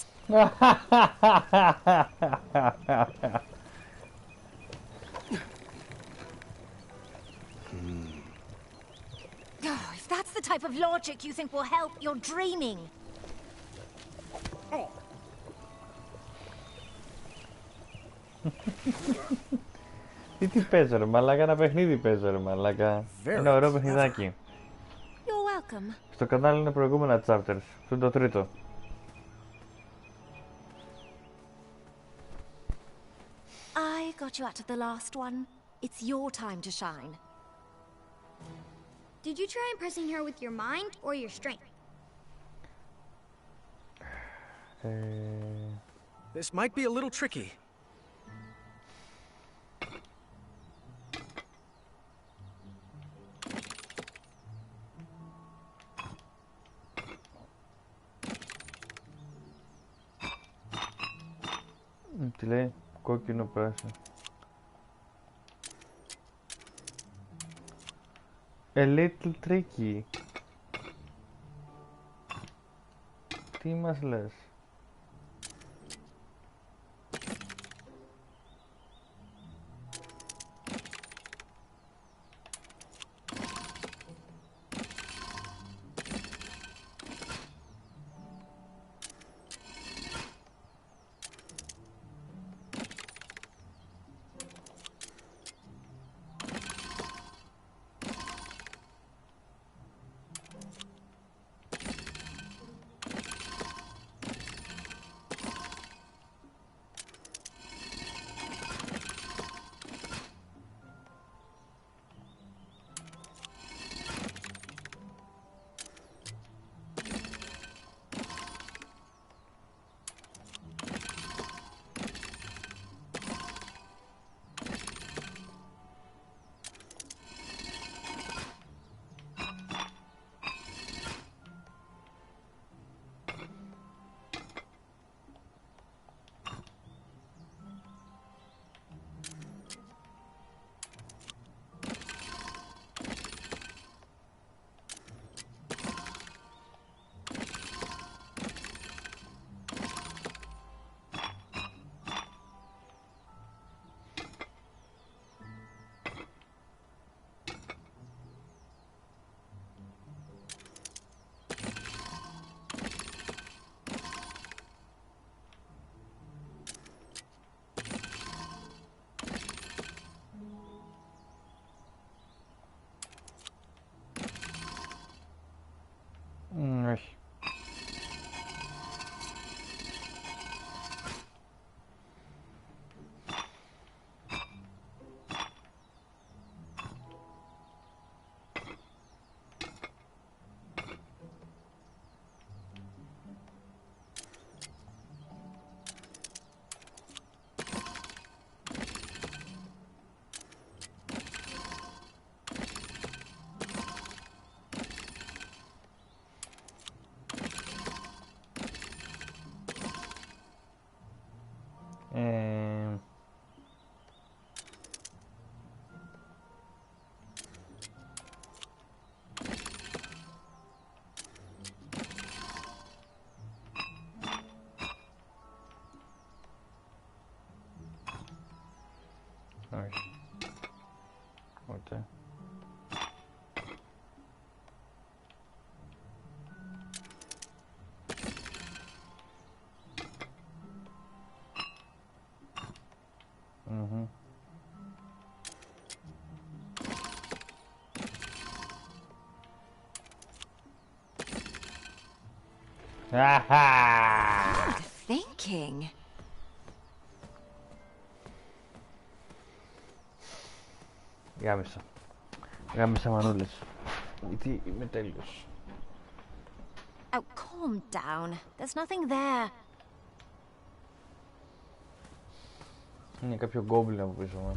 Oh, if that's the type of logic you think will help, you're dreaming. Τι παίζω ρε μαλάκα, ένα παιχνίδι παίζω ρε μαλάκα. Ένα ωραίο παιχνιδάκι. You're welcome. Στο κανάλι είναι προηγούμενα chapters. Αυτό είναι το τρίτο. I got you out of the last one. It's your time to shine. Did you try impressing her with your mind or your strength? This might be a little tricky. Τι λέει, κόκκινο πράσινο. A little tricky. Τι μας λες? Όχι. Όχι. Ούτε. Good thinking. Γάμισα. Γάμισα μανούλες. Γιατί είμαι τέλειος. Oh, calm down. There's nothing there. Είναι κάποιο γκόμπλιν από πίσω μου.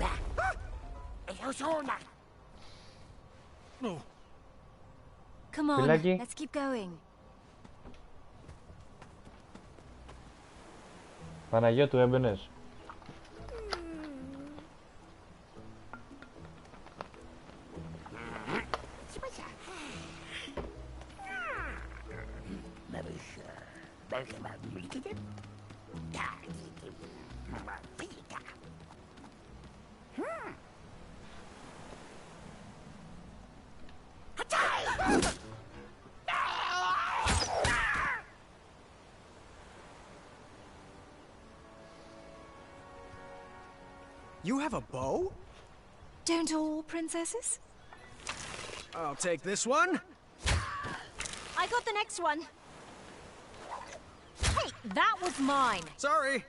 Come on, Φιλάκι. let's keep going. Παναγιώτου, έμπαινες. You have a bow? Don't all princesses? I'll take this one. I got the next one. Hey, that was mine. Sorry.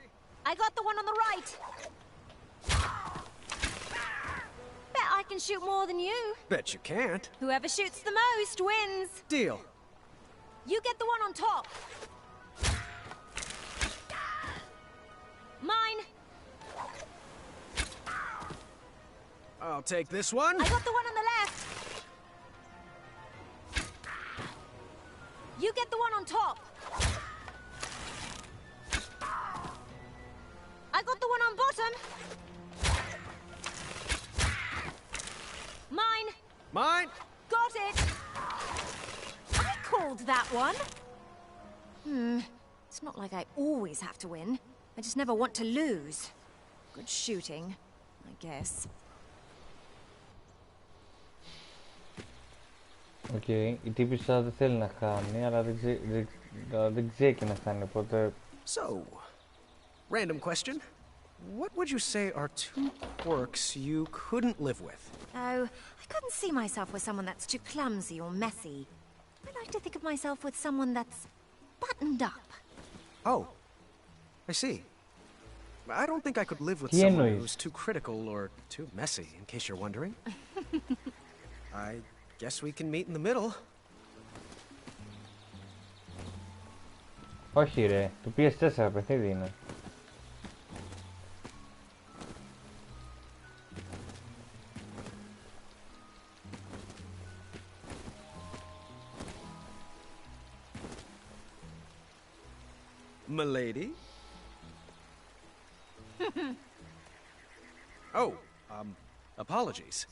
I got the one on the right. Bet I can shoot more than you. Bet you can't. Whoever shoots the most wins. Deal. You get the one on top. Mine. I'll take this one. I got the one on the left. You get the one on top. I got the one on bottom. Mine. Mine. Got it. I called that one. It's not like I always have to win. I just never want to lose. Good shooting, I guess. Okay, η τύπισσα δεν θέλει να χάνει, αλλά δεν ξέρει και να χάνει, οπότε... So, random question. What would you say are 2 quirks you couldn't live with? Oh, I couldn't see myself with someone that's too clumsy or messy. I like to think of myself with someone that's buttoned up. Oh, I see. I don't think I could live with someone who's too critical or too messy, in case you're wondering. I guess we can meet in the middle. Όχι ρε, το PS4 παιχνίδι είναι. Milady? Oh, apologies.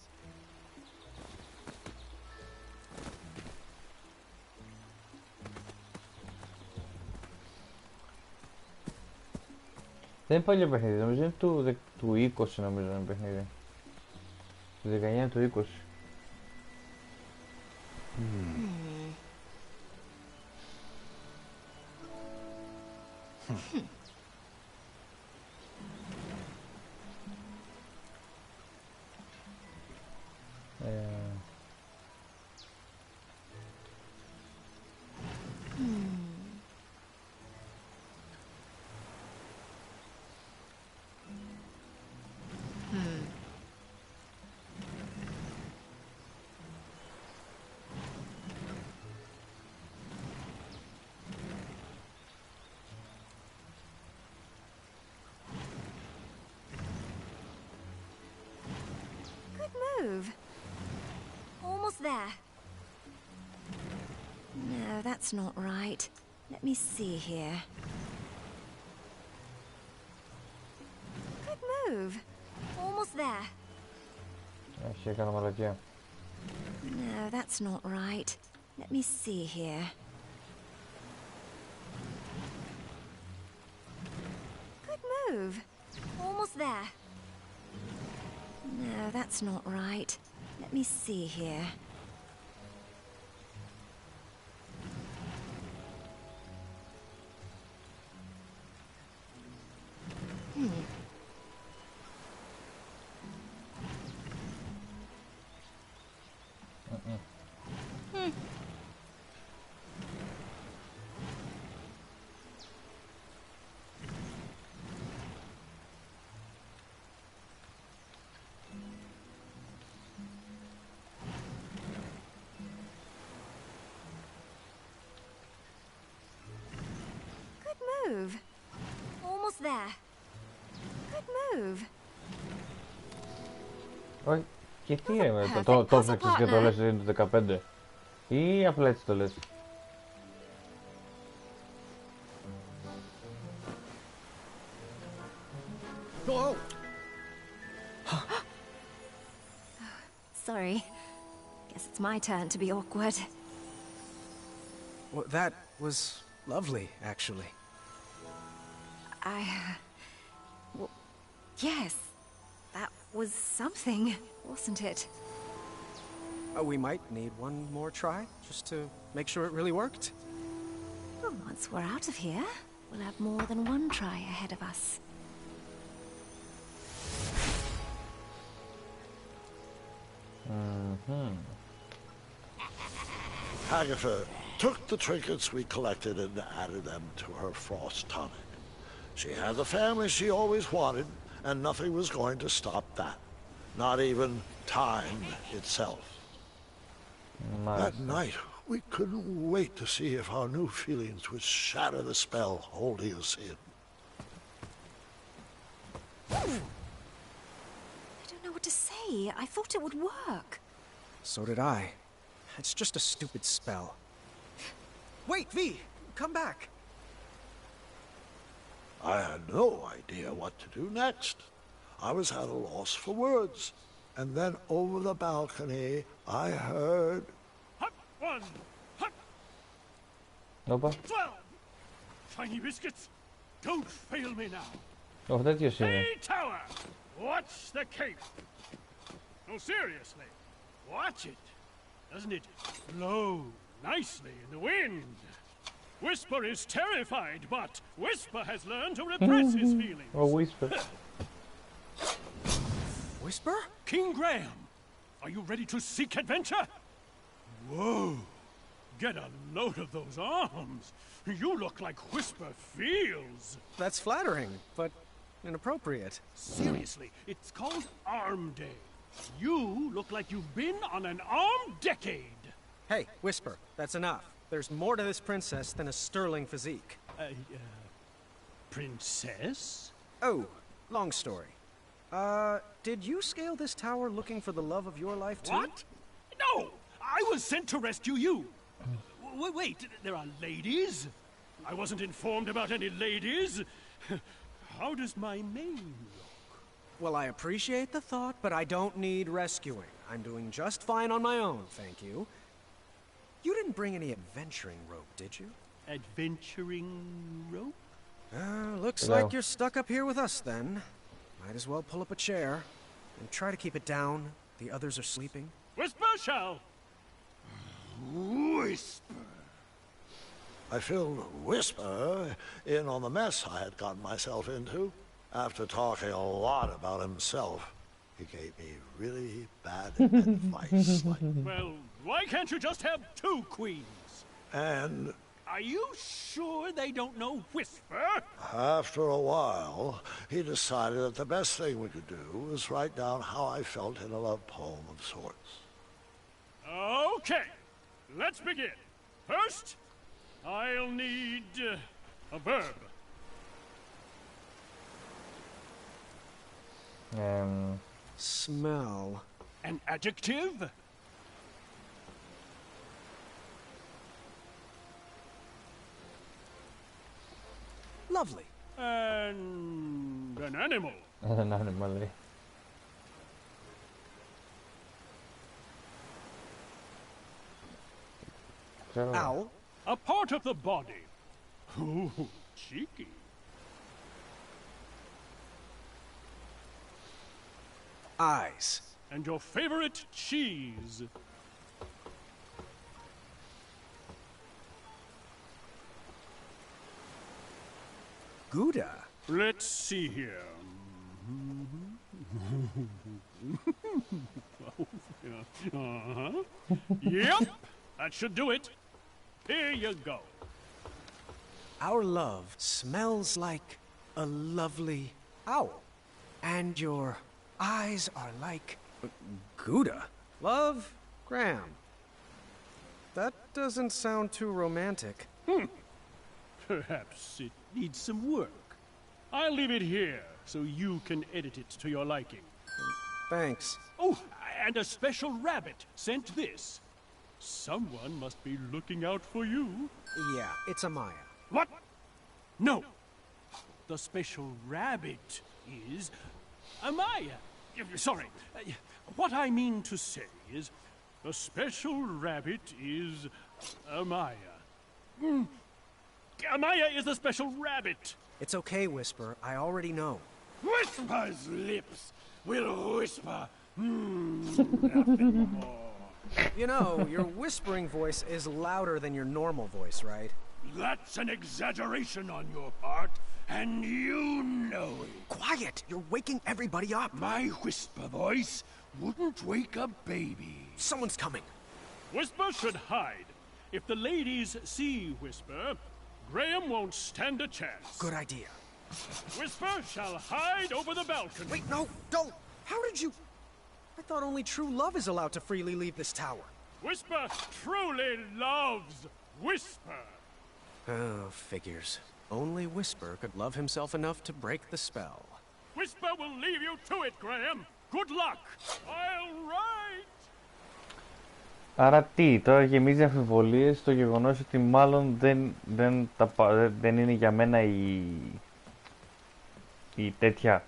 Δεν είναι παλιό παιχνίδι, νομίζω είναι του 20 νομίζω είναι παιχνίδι. Του 19 του 20. Move. Almost there. No, that's not right. Let me see here. Good move. Almost there. Έχει έκανε μαλακία. No, that's not right. Let me see here. Good move. Almost there. No, that's not right. Let me see here. Move. Almost there. Good move. Όχι, και τι είναι, το ψάξεις και το λες είναι το 15 ή απλά έτσι το λες? Sorry. Guess it's my turn to be awkward. Well, that was lovely, actually. Well, yes. That was something, wasn't it? We might need one more try, just to make sure it really worked. Well, once we're out of here, we'll have more than one try ahead of us. Agatha took the trinkets we collected and added them to her frost tonic. She had the family she always wanted, and nothing was going to stop that. Not even time itself. Nice. That night, we couldn't wait to see if our new feelings would shatter the spell holding us in. I don't know what to say. I thought it would work. So did I. It's just a stupid spell. Wait, V! Come back! I had no idea what to do next. I was at a loss for words. And then over the balcony, I heard... Hut 1! Hut Opa. 12! Tiny biscuits, don't fail me now. Oh, that's your shame. Hey, tower! Watch the cape! No, seriously, watch it. Doesn't it flow nicely in the wind? Whisper is terrified, but Whisper has learned to repress his feelings. Oh, Whisper. Whisper? King Graham, are you ready to seek adventure? Whoa! Get a load of those arms. You look like Whisper feels. That's flattering, but inappropriate. Seriously, it's called Arm Day. You look like you've been on an armed decade. Hey, Whisper, that's enough. There's more to this princess than a sterling physique. Princess? Oh, long story. Did you scale this tower looking for the love of your life too? What? No! I was sent to rescue you. Wait, there are ladies? I wasn't informed about any ladies. How does my mane look? Well, I appreciate the thought, but I don't need rescuing. I'm doing just fine on my own, thank you. You didn't bring any adventuring rope, did you? Adventuring rope? Looks like you're stuck up here with us, then. Might as well pull up a chair and try to keep it down. The others are sleeping. Whisper shall. Whisper. I filled Whisper in on the mess I had gotten myself into. After talking a lot about himself, he gave me really bad advice. Well, why can't you just have two queens? And... Are you sure they don't know Whisper? After a while, he decided that the best thing we could do was write down how I felt in a love poem of sorts. Okay, let's begin. First, I'll need a verb. Smell. An adjective? Lovely. And an animal. An animal. Owl. A part of the body. Ooh, cheeky. Eyes. And your favorite cheese. Gouda. Let's see here. Yep, that should do it. Here you go. Our love smells like a lovely owl. And your eyes are like Gouda. Love, Graham. That doesn't sound too romantic. Perhaps it needs some work. I'll leave it here so you can edit it to your liking. Thanks. Oh, and a special rabbit sent this. Someone must be looking out for you. Yeah, it's Amaya. What? No. The special rabbit is Amaya. Sorry. What I mean to say is, the special rabbit is Amaya. Amaya is the special rabbit. It's okay, Whisper. I already know. Whisper's lips will whisper nothing more. You know, your whispering voice is louder than your normal voice, right? That's an exaggeration on your part, and you know it. Quiet! You're waking everybody up. My whisper voice wouldn't wake a baby. Someone's coming. Whisper should hide. If the ladies see Whisper, Graham won't stand a chance. Good idea. Whisper shall hide over the balcony. Wait, no, don't! How did you... I thought only true love is allowed to freely leave this tower. Whisper truly loves Whisper. Oh, figures. Only Whisper could love himself enough to break the spell. Whisper will leave you to it, Graham. Good luck. I'll ride. Άρα τι, τώρα γεμίζει αμφιβολίες στο γεγονός ότι μάλλον δεν είναι για μένα η τέτοια.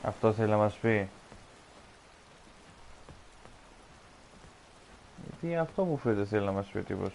Αυτό θέλει να μας πει. Γιατί αυτό μου φαίνεται θέλει να μας πει ο τύπος.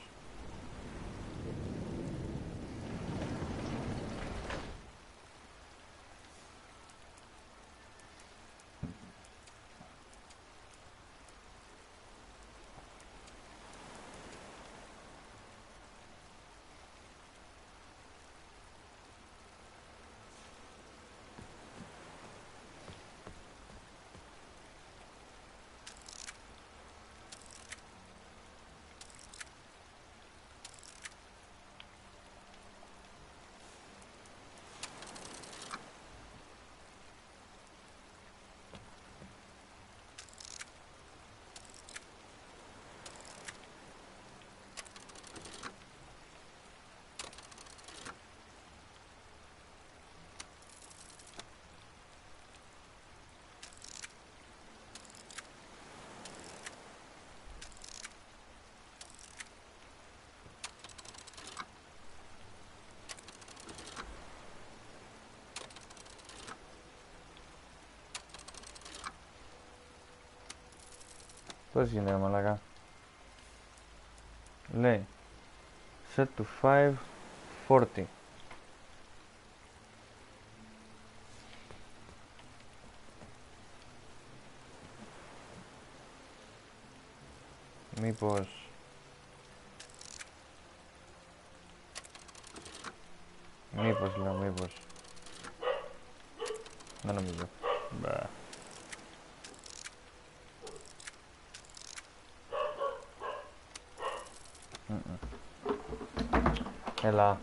Πώς γίνεται μαλάκα. Λέει set to 540. Μήπως λέω, μήπως δεν νομίζω. Μπα. Έλα,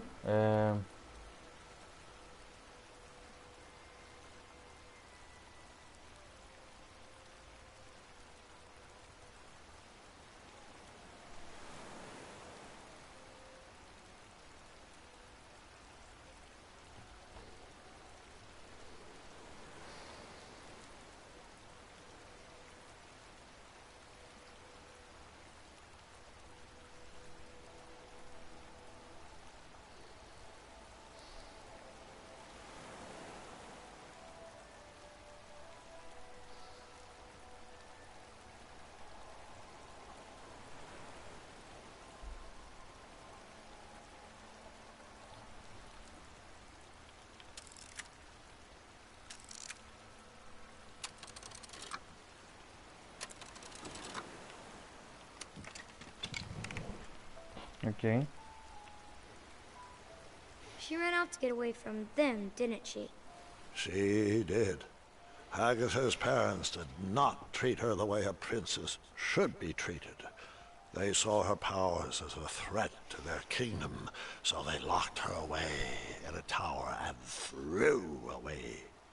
okay. She ran out to get away from them, didn't she? She did. Hagatha's parents did not treat her the way a princess should be treated. They saw her powers as a threat to their kingdom, so they locked her away in a tower and threw away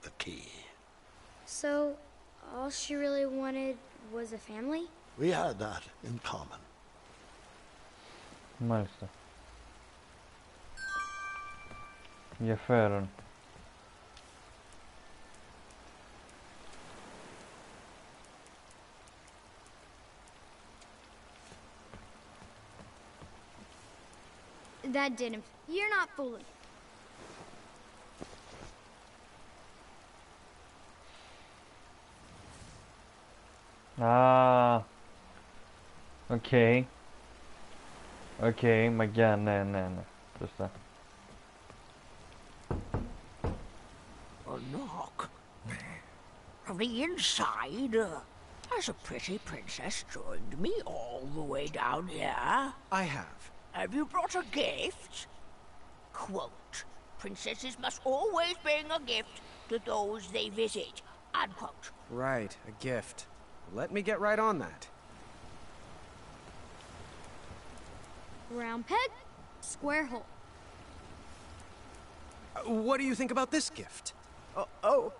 the key. So, all she really wanted was a family? We had that in common. Μάλιστα. Ενδιαφέρον. That didn't. You're not fooling. Ah. Okay. Okay, μαγιά, ναι. Σωστά. A knock. From the inside, has a pretty princess joined me all the way down here? I have. Have you brought a gift? Quote, princesses must always bring a gift to those they visit. Unquote. Right, a gift. Let me get right on that. Round peg, square hole. What do you think about this gift? Oh.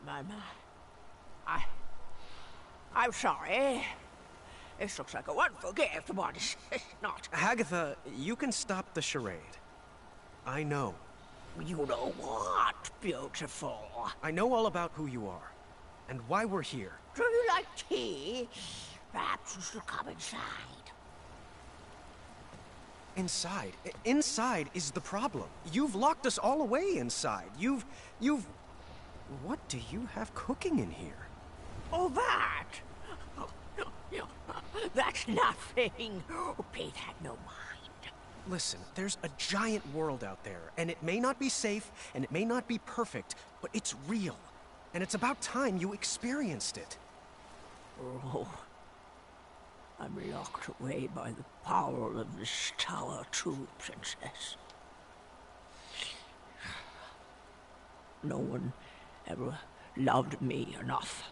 My. I'm sorry. This looks like a wonderful gift, but it's not. Hagatha, you can stop the charade. I know. You know what, beautiful? I know all about who you are, and why we're here. Do you like tea? Perhaps you should come inside. Inside? Inside is the problem. You've locked us all away inside. You've... What do you have cooking in here? Oh, that? That's nothing. Pete had no mind. Listen, there's a giant world out there, and it may not be safe, and it may not be perfect, but it's real. And it's about time you experienced it. Oh, I'm locked away by the power of this tower too, Princess. No one ever loved me enough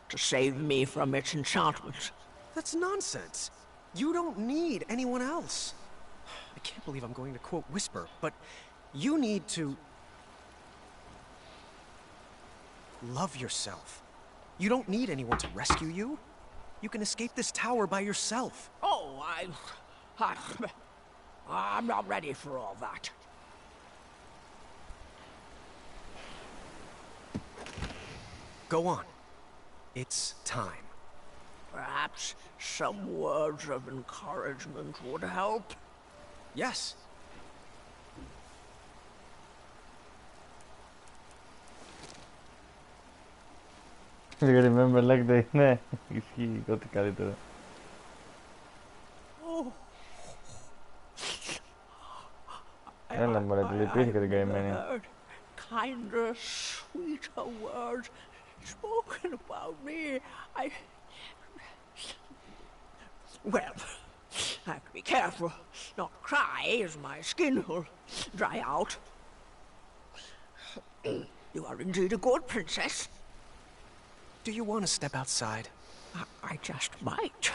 to save me from its enchantments. That's nonsense. You don't need anyone else. I can't believe I'm going to quote Whisper, but you need to... love yourself. You don't need anyone to rescue you. You can escape this tower by yourself. Oh, I'm not ready for all that. Go on. It's time. Perhaps some words of encouragement would help. Yes. You remember like the... Ναι, ισχύει ό,τι καλύτερο. Έλα μωρέ, τη λυπήθηκα την καημένη. Kinder, sweeter words spoken about me. Well, I have to be careful not to cry, as my skin will dry out. You are indeed a good princess. Do you want to step outside? I just might.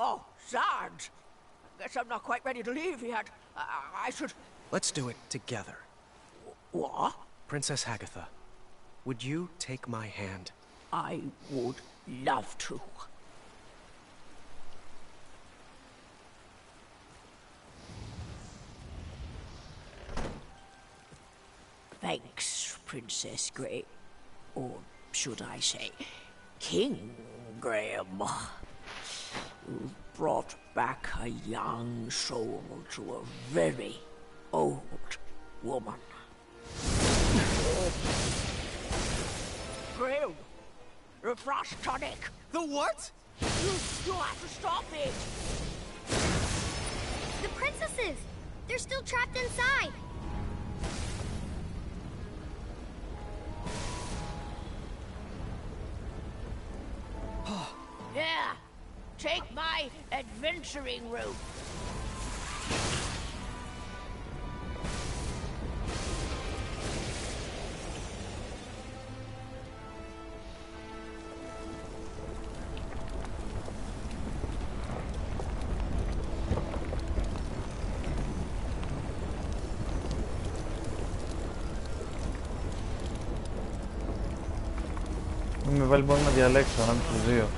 Oh, Sarge! Guess I'm not quite ready to leave yet. I should... Let's do it together. What? Princess Hagatha, would you take my hand? I would love to. Thanks, Princess Grey. Or should I say, King Graham. You've brought back a young soul to a very old woman. Graham, the frost tonic. The what? You have to stop it. The princesses! They're still trapped inside. Yeah, take my adventuring route. Μην με βάλει μόνο να διαλέξω ανάμεσα στους δύο.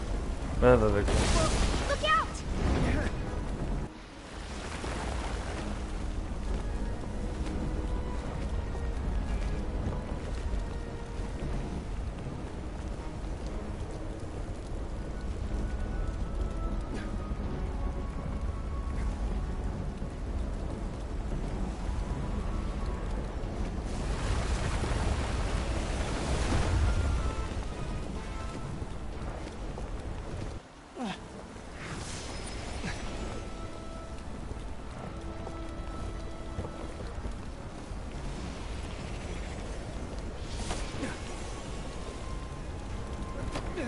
Δεν θα τα δείξω. Whoa.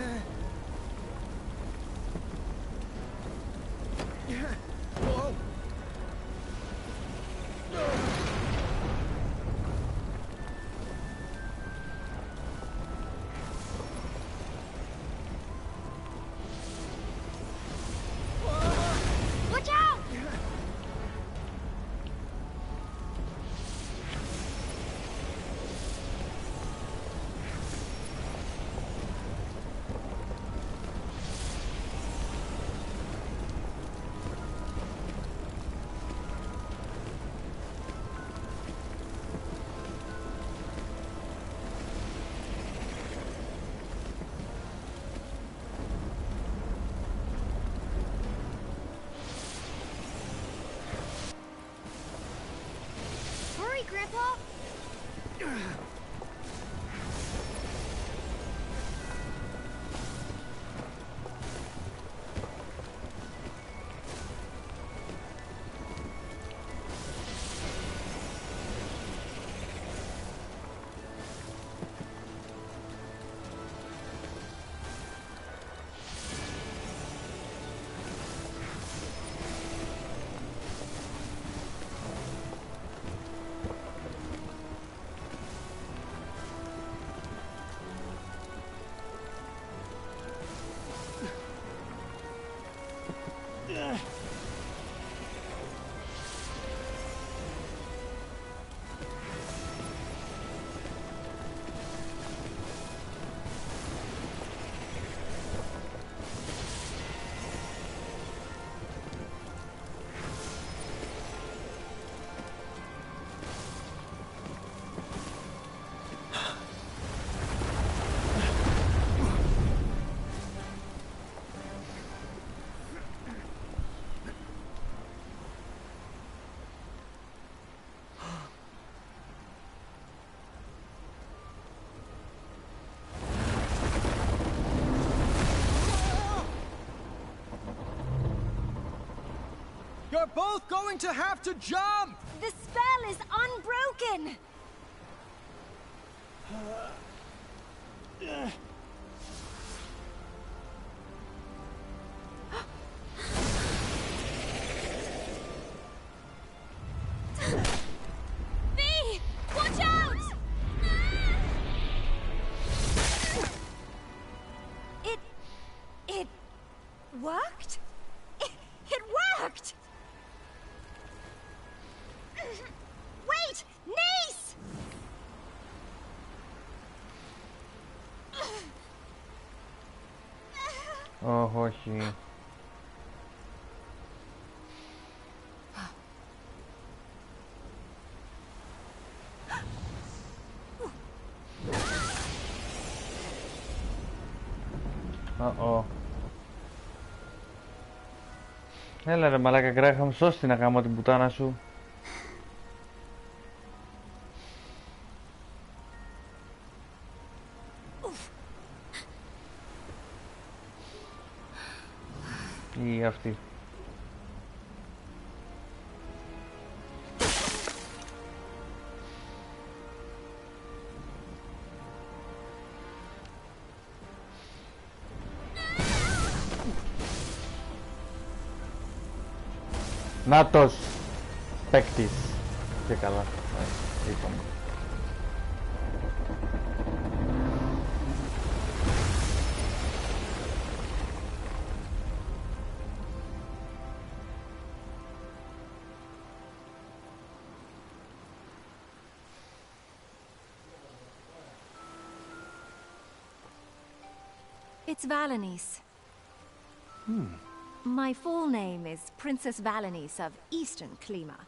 Watch out! Hurry, Grandpa! You're both going to have to jump! The spell is unbroken! V! Watch out! It worked? It worked! Wait! Niece! όχι. Έλα ρε μαλάκα Γκράχαμ, σώστη να κάνω την πουτάνα σου. Ή αυτή. Νάτος παίκτης. Και καλά. Είπαμε. It's Valanice. My full name is Princess Valanice of Eastern Klima.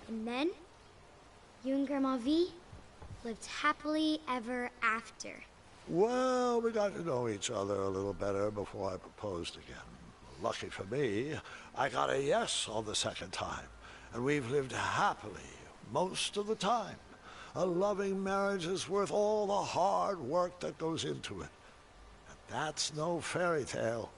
And then, you and Grandma V lived happily ever after. Well, we got to know each other a little better before I proposed again. Lucky for me, I got a yes on the second time, and we've lived happily most of the time, A loving marriage is worth all the hard work that goes into it. And that's no fairy tale.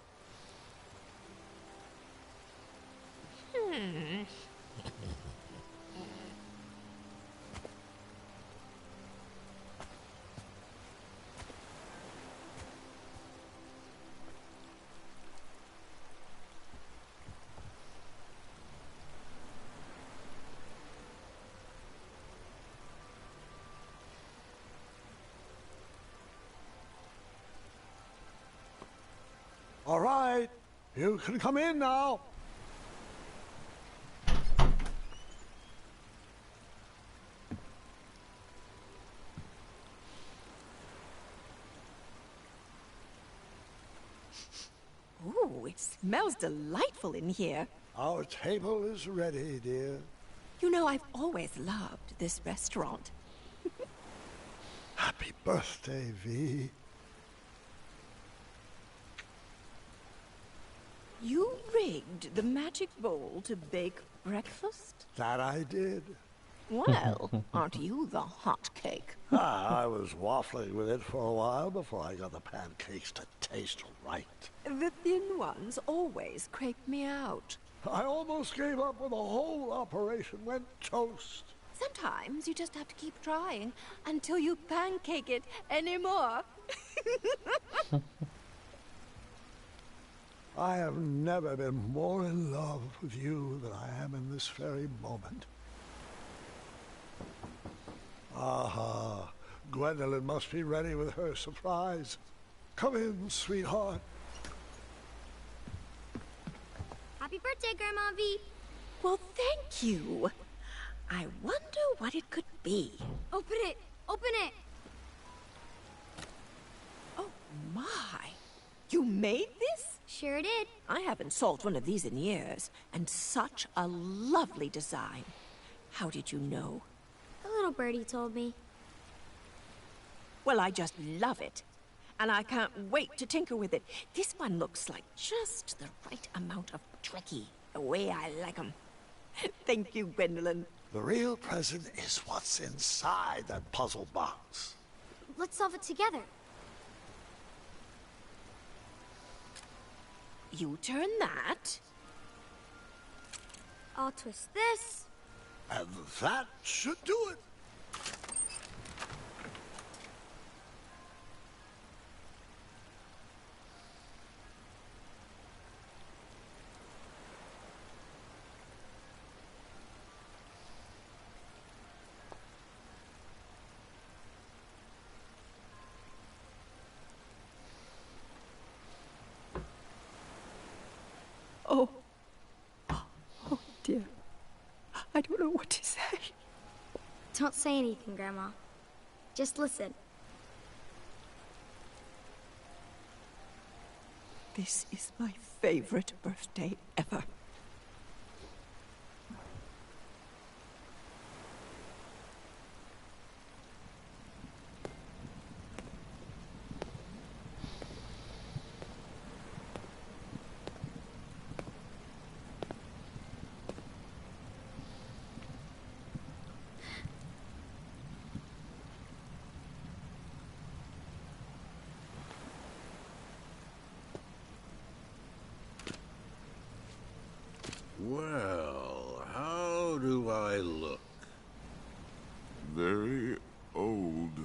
All right, you can come in now. Ooh, it smells delightful in here. Our table is ready, dear. You know, I've always loved this restaurant. Happy birthday, V. You rigged the magic bowl to bake breakfast? That I did. Well, aren't you the hot cake? I was waffling with it for a while before I got the pancakes to taste right. The thin ones always creep me out. I almost gave up when the whole operation went toast. Sometimes you just have to keep trying until you pancake it anymore. I have never been more in love with you than I am in this very moment. Aha, Gwendolyn must be ready with her surprise. Come in, sweetheart. Happy birthday, Grandma V. Well, thank you. I wonder what it could be. Open it. Open it. Oh, my. You made this? Sure did. I haven't sold one of these in years. And such a lovely design. How did you know? The little birdie told me. Well, I just love it. And I can't wait to tinker with it. This one looks like just the right amount of tricky, the way I like 'em. Thank you, Gwendolyn. The real present is what's inside that puzzle box. Let's solve it together. You turn that. I'll twist this. And that should do it. Oh dear. I don't know what to say. Don't say anything, Grandma. Just listen. This is my favorite birthday ever. Well, how do I look? Very old.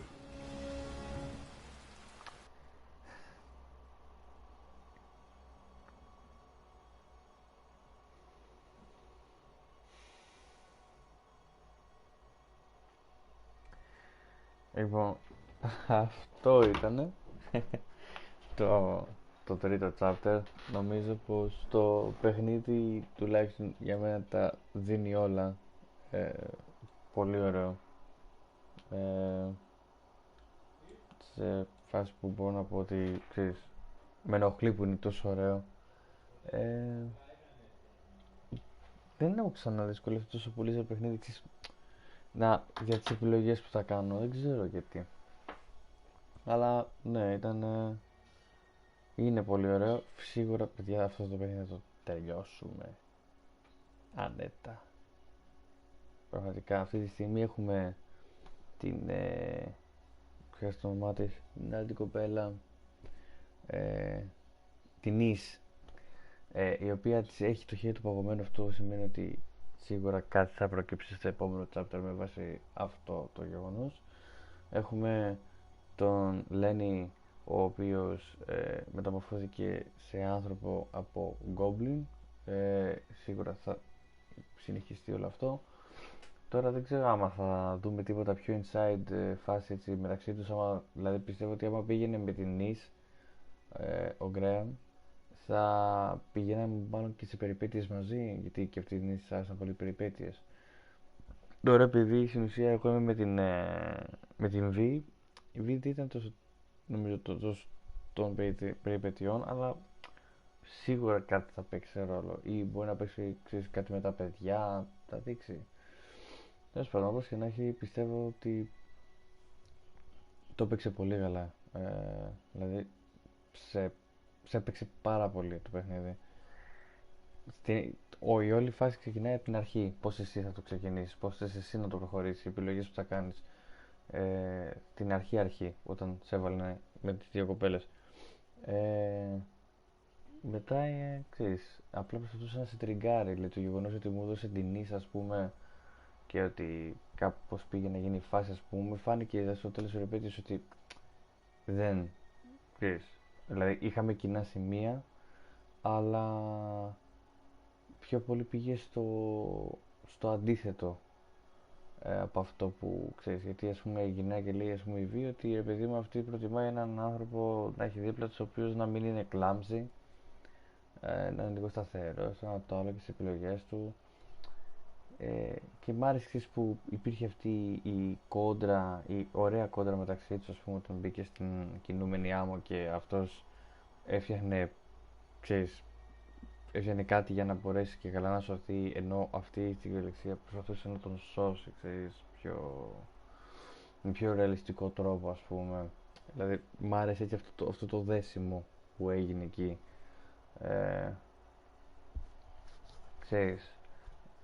Λοιπόν, αυτό ήταν το τρίτο chapter. Νομίζω πως το παιχνίδι τουλάχιστον για μένα τα δίνει όλα. Πολύ ωραίο. Σε φάση που μπορώ να πω ότι ξέρεις, με ενοχλεί που είναι τόσο ωραίο. Δεν έχω ξαναδυσκολευτεί τόσο πολύ σε παιχνίδι, ξέρεις, για τις επιλογές που θα κάνω, δεν ξέρω γιατί. Αλλά ναι, είναι πολύ ωραίο. Σίγουρα, παιδιά, αυτό το παιχνίδι θα το τελειώσουμε άνετα. Πραγματικά αυτή τη στιγμή έχουμε την ξέρεις το όνομά της, την άλλη την κοπέλα, την Ις, η οποία της έχει το χέρι του παγωμένο. Αυτό σημαίνει ότι σίγουρα κάτι θα προκύψει στο επόμενο chapter με βάση αυτό το γεγονός. Έχουμε τον Lenny, ο οποίος μεταμορφώθηκε σε άνθρωπο από Goblin. Σίγουρα θα συνεχιστεί όλο αυτό. Τώρα δεν ξέρω άμα θα δούμε τίποτα πιο inside φάση έτσι μεταξύ τους, δηλαδή πιστεύω ότι άμα πήγαινε με την Ις ο Γκρέαμ, θα πηγαίναμε μάλλον και σε περιπέτειες μαζί, γιατί και αυτή την Ις άρεσαν πολύ περιπέτειες. Τώρα επειδή στην ουσία εγώ είμαι με την Β, η Β δεν ήταν τόσο, νομίζω, των περιπετειών, αλλά σίγουρα κάτι θα παίξει ρόλο, ή μπορεί να παίξει, ξέρεις, κάτι με τα παιδιά, θα δείξει. Τέλος πάντων, όπως και να έχει, πιστεύω ότι το παίξε πολύ καλά. Δηλαδή σε έπαιξε πάρα πολύ το παιχνίδι. Η όλη φάση ξεκινάει από την αρχή. Πώς εσύ θα το ξεκινήσεις, πώς θες εσύ να το προχωρήσεις, οι επιλογές που θα κάνεις. Την αρχή, όταν σε έβαλε με τις δύο κοπέλες. Μετά, ξέρεις, απλά προσπαθούσα να σε τριγκάρει. Δηλαδή, το γεγονός ότι μου έδωσε την Ις, ας πούμε, και ότι κάπως πήγε να γίνει η φάση, ας πούμε, φάνηκε στο τέλος περιπέτειας ότι δεν, ξέρεις, δηλαδή είχαμε κοινά σημεία, αλλά πιο πολύ πήγε στο αντίθετο από αυτό που ξέρεις, γιατί ας πούμε η γυναίκα λέει, ας πούμε, η Β, ότι παιδί μου αυτή προτιμάει έναν άνθρωπο να έχει δίπλα του, ο οποίος να μην είναι clumsy, να είναι λίγο σταθερός, να το άλλο και στις επιλογές του. Και μ' άρεσε που υπήρχε αυτή η κόντρα, η ωραία κόντρα μεταξύ τους, ας πούμε, όταν μπήκε στην κινούμενη άμμο και αυτός έφτιαχνε κάτι για να μπορέσει και καλά να σωθεί, ενώ αυτή στην κυριολεξία προσπαθούσε να τον σώσει, ξέρεις, με πιο ρεαλιστικό τρόπο, ας πούμε. Δηλαδή μ' άρεσε έτσι αυτό το δέσιμο που έγινε εκεί, ξέρεις.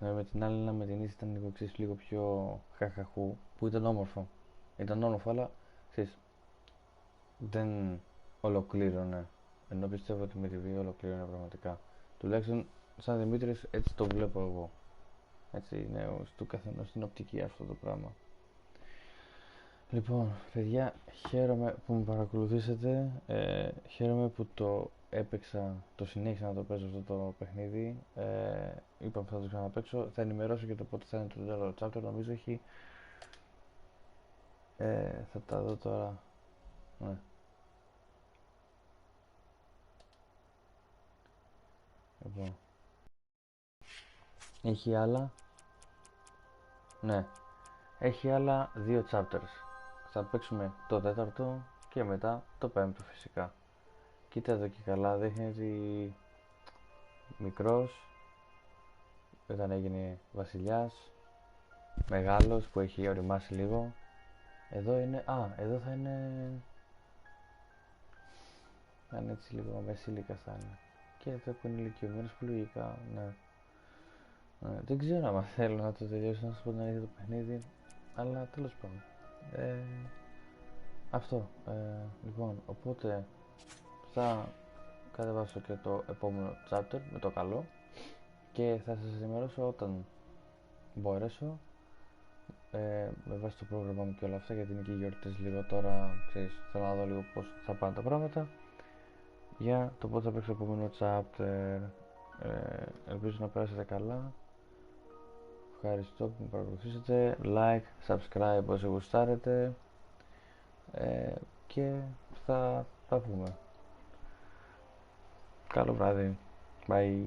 Με την άλλη, με την Ις ήταν λίγο πιο χαχαχού, που ήταν όμορφο. Ήταν όμορφο, αλλά ξέρεις, δεν ολοκλήρωνε. Ενώ πιστεύω ότι με τη Β ολοκλήρωνε πραγματικά. Τουλάχιστον σαν Δημήτρης έτσι το βλέπω εγώ. Έτσι είναι του καθενός την οπτική αυτό το πράγμα. Λοιπόν, παιδιά, χαίρομαι που με παρακολουθήσατε. Χαίρομαι που το έπαιξα, το συνέχισα να το παίζω αυτό το παιχνίδι. Είπαμε θα το ξαναπαίξω. Θα ενημερώσω για το πότε θα είναι το δεύτερο chapter. Νομίζω έχει... θα τα δω τώρα. Ναι. Λοιπόν. Έχει άλλα. Ναι. Έχει άλλα 2 chapters. Θα παίξουμε το τέταρτο και μετά το πέμπτο φυσικά. Κοίτα εδώ και καλά, δείχνει ότι μικρός όταν έγινε βασιλιάς, μεγάλος που έχει οριμάσει λίγο. Εδώ είναι, εδώ θα είναι έτσι λίγο μεσήλικα θα είναι. Και εδώ που είναι ηλικιωμένος που λογικά, ναι. Δεν ξέρω άμα θέλω να το τελειώσω, να σας πω την αλήθεια, το παιχνίδι, αλλά τέλος πάντων. Αυτό, λοιπόν, οπότε θα κατεβάσω και το επόμενο chapter με το καλό και θα σας ενημερώσω όταν μπορέσω, με βάση το πρόγραμμα μου και όλα αυτά, γιατί είναι και οι γιορτές λίγο τώρα, ξέρεις, θέλω να δω λίγο πώς θα πάνε τα πράγματα για το πότε θα παίξω το επόμενο chapter. Ελπίζω να περάσετε καλά. Ευχαριστώ που με παρακολουθήσατε. Like, subscribe όσοι γουστάρετε, και θα πούμε. Καλό βράδυ. Bye.